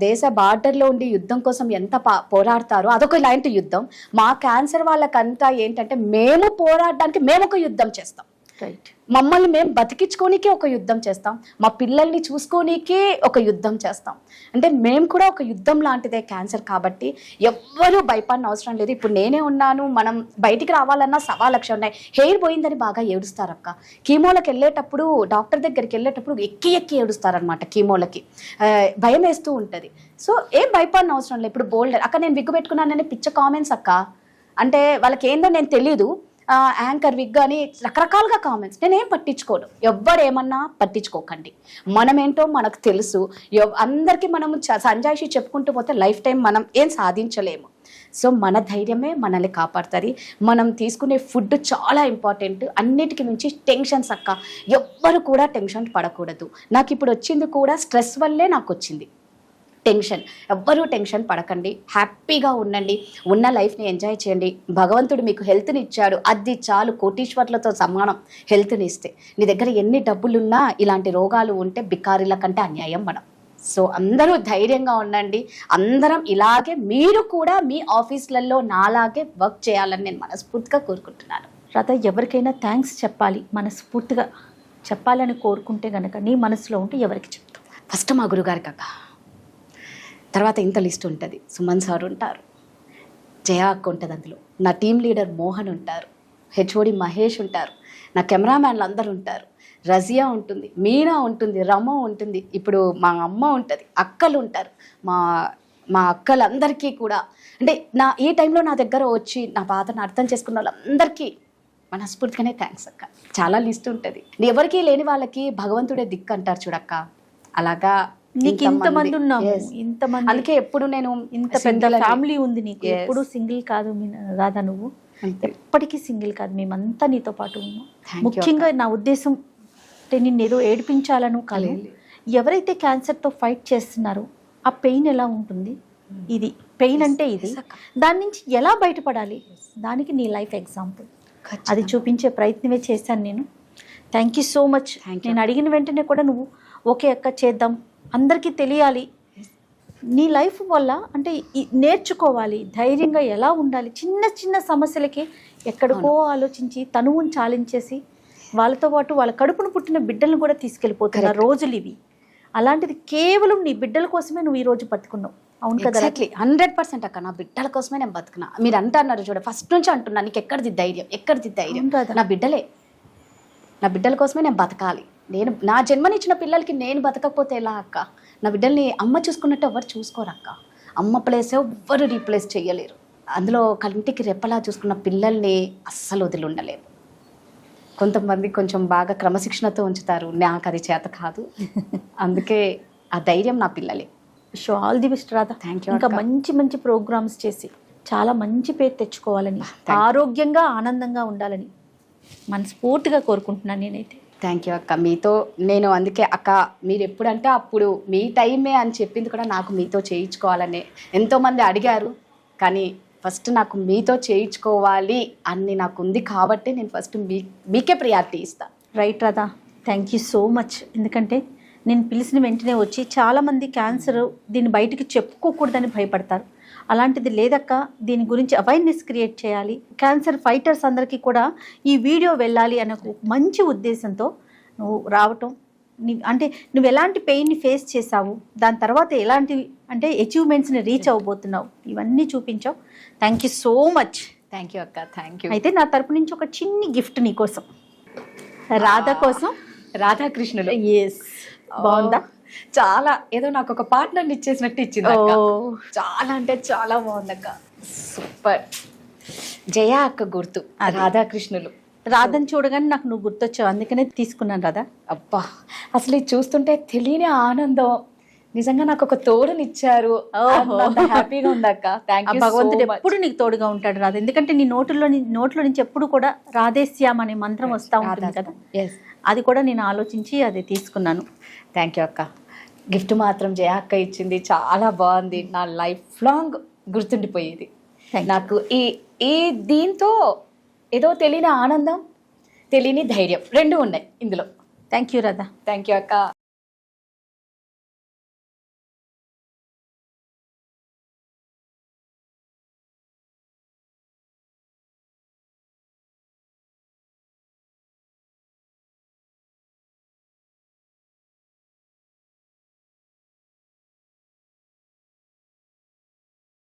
దేశ బార్డర్లో ఉండి యుద్ధం కోసం ఎంత పోరాడతారో అదొక ఇలాంటి యుద్ధం. మా క్యాన్సర్ వాళ్ళకంతా ఏంటంటే మేము పోరాడడానికి మేము ఒక యుద్ధం చేస్తాం. రైట్. మమ్మల్ని మేము బతికించుకోనికే ఒక యుద్ధం చేస్తాం, మా పిల్లల్ని చూసుకోనికే ఒక యుద్ధం చేస్తాం. అంటే మేము కూడా ఒక యుద్ధం లాంటిదే క్యాన్సర్. కాబట్టి ఎవ్వరూ భయపడిన అవసరం లేదు. ఇప్పుడు నేనే ఉన్నాను, మనం బయటికి రావాలన్నా 1,00,000 ఉన్నాయి. హెయిర్ పోయిందని బాగా ఏడుస్తారక్క. కీమోలకు వెళ్ళేటప్పుడు, డాక్టర్ దగ్గరికి వెళ్ళేటప్పుడు ఎక్కి ఏడుస్తారనమాట. కీమోలకి భయం వేస్తూ ఉంటుంది. సో ఏం భయపడిన అవసరం లేదు. ఇప్పుడు బోల్డర్ అక్క నేను విగ్గు పెట్టుకున్నానని పిచ్చ కామెంట్స్ అక్క. అంటే వాళ్ళకి ఏందో నేను తెలీదు, యాంకర్ విగ్ అని రకరకాలుగా కామెంట్స్. నేనేం పట్టించుకోను, ఎవ్వరేమన్నా పట్టించుకోకండి. మనమేంటో మనకు తెలుసు. అందరికీ మనం సంజాయిషి చెప్పుకుంటూ పోతే లైఫ్ టైం మనం ఏం సాధించలేము. సో మన ధైర్యమే మనల్ని కాపాడుతుంది. మనం తీసుకునే ఫుడ్ చాలా ఇంపార్టెంట్. అన్నిటికీ మించి టెన్షన్స్ అక్క. ఎవ్వరు కూడా టెన్షన్ పడకూడదు. నాకు ఇప్పుడు వచ్చింది కూడా స్ట్రెస్ వల్లే నాకు వచ్చింది టెన్షన్. ఎవ్వరూ టెన్షన్ పడకండి, హ్యాపీగా ఉండండి, ఉన్న లైఫ్ని ఎంజాయ్ చేయండి. భగవంతుడు మీకు హెల్త్ని ఇచ్చాడు, అది చాలు. కోటీశ్వర్లతో సమానం హెల్త్ని ఇస్తే. నీ దగ్గర ఎన్ని డబ్బులున్నా ఇలాంటి రోగాలు ఉంటే బికారీల కంటే అన్యాయం మనం. సో అందరూ ధైర్యంగా ఉండండి. అందరం ఇలాగే మీరు కూడా మీ ఆఫీసులలో నాలాగే వర్క్ చేయాలని నేను మనస్ఫూర్తిగా కోరుకుంటున్నాను. రాధా, ఎవరికైనా థ్యాంక్స్ చెప్పాలి, మనస్ఫూర్తిగా చెప్పాలని కోరుకుంటే గనక నీ మనసులో ఉంటే ఎవరికి చెప్తావు? ఫస్ట్ మా గురుగారికి అక్క, తర్వాత ఇంత లిస్ట్ ఉంటుంది. సుమన్ సార్ ఉంటారు, జయా అక్క ఉంటుంది, అందులో నా టీం లీడర్ మోహన్ ఉంటారు, హెచ్ఓడి మహేష్ ఉంటారు, నా కెమెరామ్యాన్లు అందరూ ఉంటారు, రజియా ఉంటుంది, మీనా ఉంటుంది, రమ ఉంటుంది, ఇప్పుడు మా అమ్మ ఉంటుంది, అక్కలు ఉంటారు. మా అక్కలందరికీ కూడా అంటే ఈ టైంలో నా దగ్గర వచ్చి నా బాధను అర్థం చేసుకున్న వాళ్ళందరికీ మనస్ఫూర్తిగానే థ్యాంక్స్ అక్క. చాలా లిస్ట్ ఉంటుంది. ఎవరికి లేని వాళ్ళకి భగవంతుడే దిక్కు అంటారు చూడక్క, అలాగా నీకు ఇంతమంది ఉన్నాము, ఇంతమంది, అందుకే ఎప్పుడు నేను ఇంత పెద్ద ఫ్యామిలీ ఉంది నీకు. ఎప్పుడు సింగిల్ కాదు రాధా, నువ్వు ఎప్పటికీ సింగిల్ కాదు, మేమంతా నీతో పాటు ఉన్నాం. ముఖ్యంగా నా ఉద్దేశం అంటే నిన్ను ఏదో ఏడిపించాలను కాదు. ఎవరైతే క్యాన్సర్తో ఫైట్ చేస్తున్నారో ఆ పెయిన్ ఎలా ఉంటుంది, ఇది పెయిన్ అంటే ఇది, దాని నుంచి ఎలా బయటపడాలి, దానికి నీ లైఫ్ ఎగ్జాంపుల్. అది చూపించే ప్రయత్నమే చేశాను నేను. Thank you so much. నేను అడిగిన వెంటనే కూడా నువ్వు ఓకే అక్క చేద్దాం, అందరికీ తెలియాలి నీ లైఫ్ వల్ల, అంటే నేర్చుకోవాలి ధైర్యంగా ఎలా ఉండాలి. చిన్న చిన్న సమస్యలకి ఎక్కడికో ఆలోచించి తనువుని చాలించేసి వాళ్ళతో పాటు వాళ్ళ కడుపును పుట్టిన బిడ్డలను కూడా తీసుకెళ్ళిపోతున్న రోజులు ఇవి. అలాంటిది కేవలం నీ బిడ్డల కోసమే నువ్వు ఈ రోజు బతుకున్నావు. అవును కదా? 100% అక్క, నా బిడ్డల కోసమే నేను బతుకున్నా. మీరు అంటున్నారు చూడ, ఫస్ట్ నుంచి అంటున్నా, నీకు ఎక్కడిది ధైర్యం కదా? నా బిడ్డల కోసమే నేను బతకాలి. నేను నా జన్మనిచ్చిన పిల్లలకి నేను బతకపోతే ఎలా అక్క? నా బిడ్డల్ని అమ్మ చూసుకున్నట్టు ఎవరు చూసుకోరు అక్క. అమ్మ ప్లేస్ ఎవ్వరు రీప్లేస్ చేయలేరు. అందులో కంటికి రెప్పలా చూసుకున్న పిల్లల్ని అస్సలు వదిలి ఉండలేరు. కొంతమంది కొంచెం బాగా క్రమశిక్షణతో ఉంచుతారు, నాకు అది చేత కాదు. అందుకే ఆ ధైర్యం నా పిల్లలే. So all the best Radha. Thank you. ఇంకా మంచి మంచి ప్రోగ్రామ్స్ చేసి చాలా మంచి పేరు తెచ్చుకోవాలని, ఆరోగ్యంగా ఆనందంగా ఉండాలని మనస్ఫూర్తిగా కోరుకుంటున్నాను నేనైతే. థ్యాంక్ యూ అక్క. మీతో నేను అందుకే అక్క, మీరు ఎప్పుడంటే అప్పుడు మీ టైమే అని చెప్పింది కూడా నాకు మీతో చేయించుకోవాలని ఎంతోమంది అడిగారు, కానీ ఫస్ట్ నాకు మీతో చేయించుకోవాలి అని నాకు ఉంది కాబట్టి నేను ఫస్ట్ మీకే ప్రియారిటీ ఇస్తాను. Right Radha, thank you so much. ఎందుకంటే నేను పిలిచిన వెంటనే వచ్చి చాలామంది క్యాన్సర్ దీన్ని బయటికి చెప్పుకోకూడదని భయపడతారు. అలాంటిది లేదక్క, దీని గురించి అవేర్నెస్ క్రియేట్ చేయాలి, క్యాన్సర్ ఫైటర్స్ అందరికీ కూడా ఈ వీడియో వెళ్ళాలి అనే ఒక మంచి ఉద్దేశంతో నువ్వు రావటం, అంటే నువ్వు ఎలాంటి పెయిన్ని ఫేస్ చేసావు, దాని తర్వాత ఎలాంటి అంటే అచీవ్మెంట్స్ని రీచ్ అవ్వబోతున్నావు, ఇవన్నీ చూపించావు. Thank you so much. Thank you అక్క. Thank you. అయితే నా తరపు నుంచి ఒక చిన్ని గిఫ్ట్ నీకోసం, రాధా కోసం. రాధాకృష్ణులు. ఎస్, బాగుందా? చాలా ఏదో నాకు ఒక పార్ట్నర్ని ఇచ్చేసినట్టు ఇచ్చింది అక్క. చాలా అంటే చాలా బాగుందక్క, సూపర్. జయా అక్క గుర్తు, రాధాకృష్ణులు. రాధని చూడగానే నాకు నువ్వు గుర్తొచ్చావు, అందుకనే తీసుకున్నాను రాధా. అబ్బా, అసలు ఇది చూస్తుంటే తెలియని ఆనందం. నిజంగా నాకు ఒక తోడునిచ్చారు, హ్యాపీగా ఉందక్క. Thank you. భగవంతుడు ఎప్పుడు నీకు తోడుగా ఉంటాడు రాధ, ఎందుకంటే నీ నోట్లో నుంచి ఎప్పుడు కూడా రాధేశ్యామ్ అనే మంత్రం వస్తూ ఉంటుంది కదా. అది కూడా నేను ఆలోచించి అది తీసుకున్నాను. థ్యాంక్ యూ అక్క. గిఫ్ట్ మాత్రం జయ అక్క ఇచ్చింది, చాలా బాగుంది, నా లైఫ్ లాంగ్ గుర్తుండిపోయేది. నాకు ఈ దీంతో ఏదో తెలియని ఆనందం, తెలియని ధైర్యం రెండు ఉన్నాయి ఇందులో. Thank you Radha. Thank you అక్క.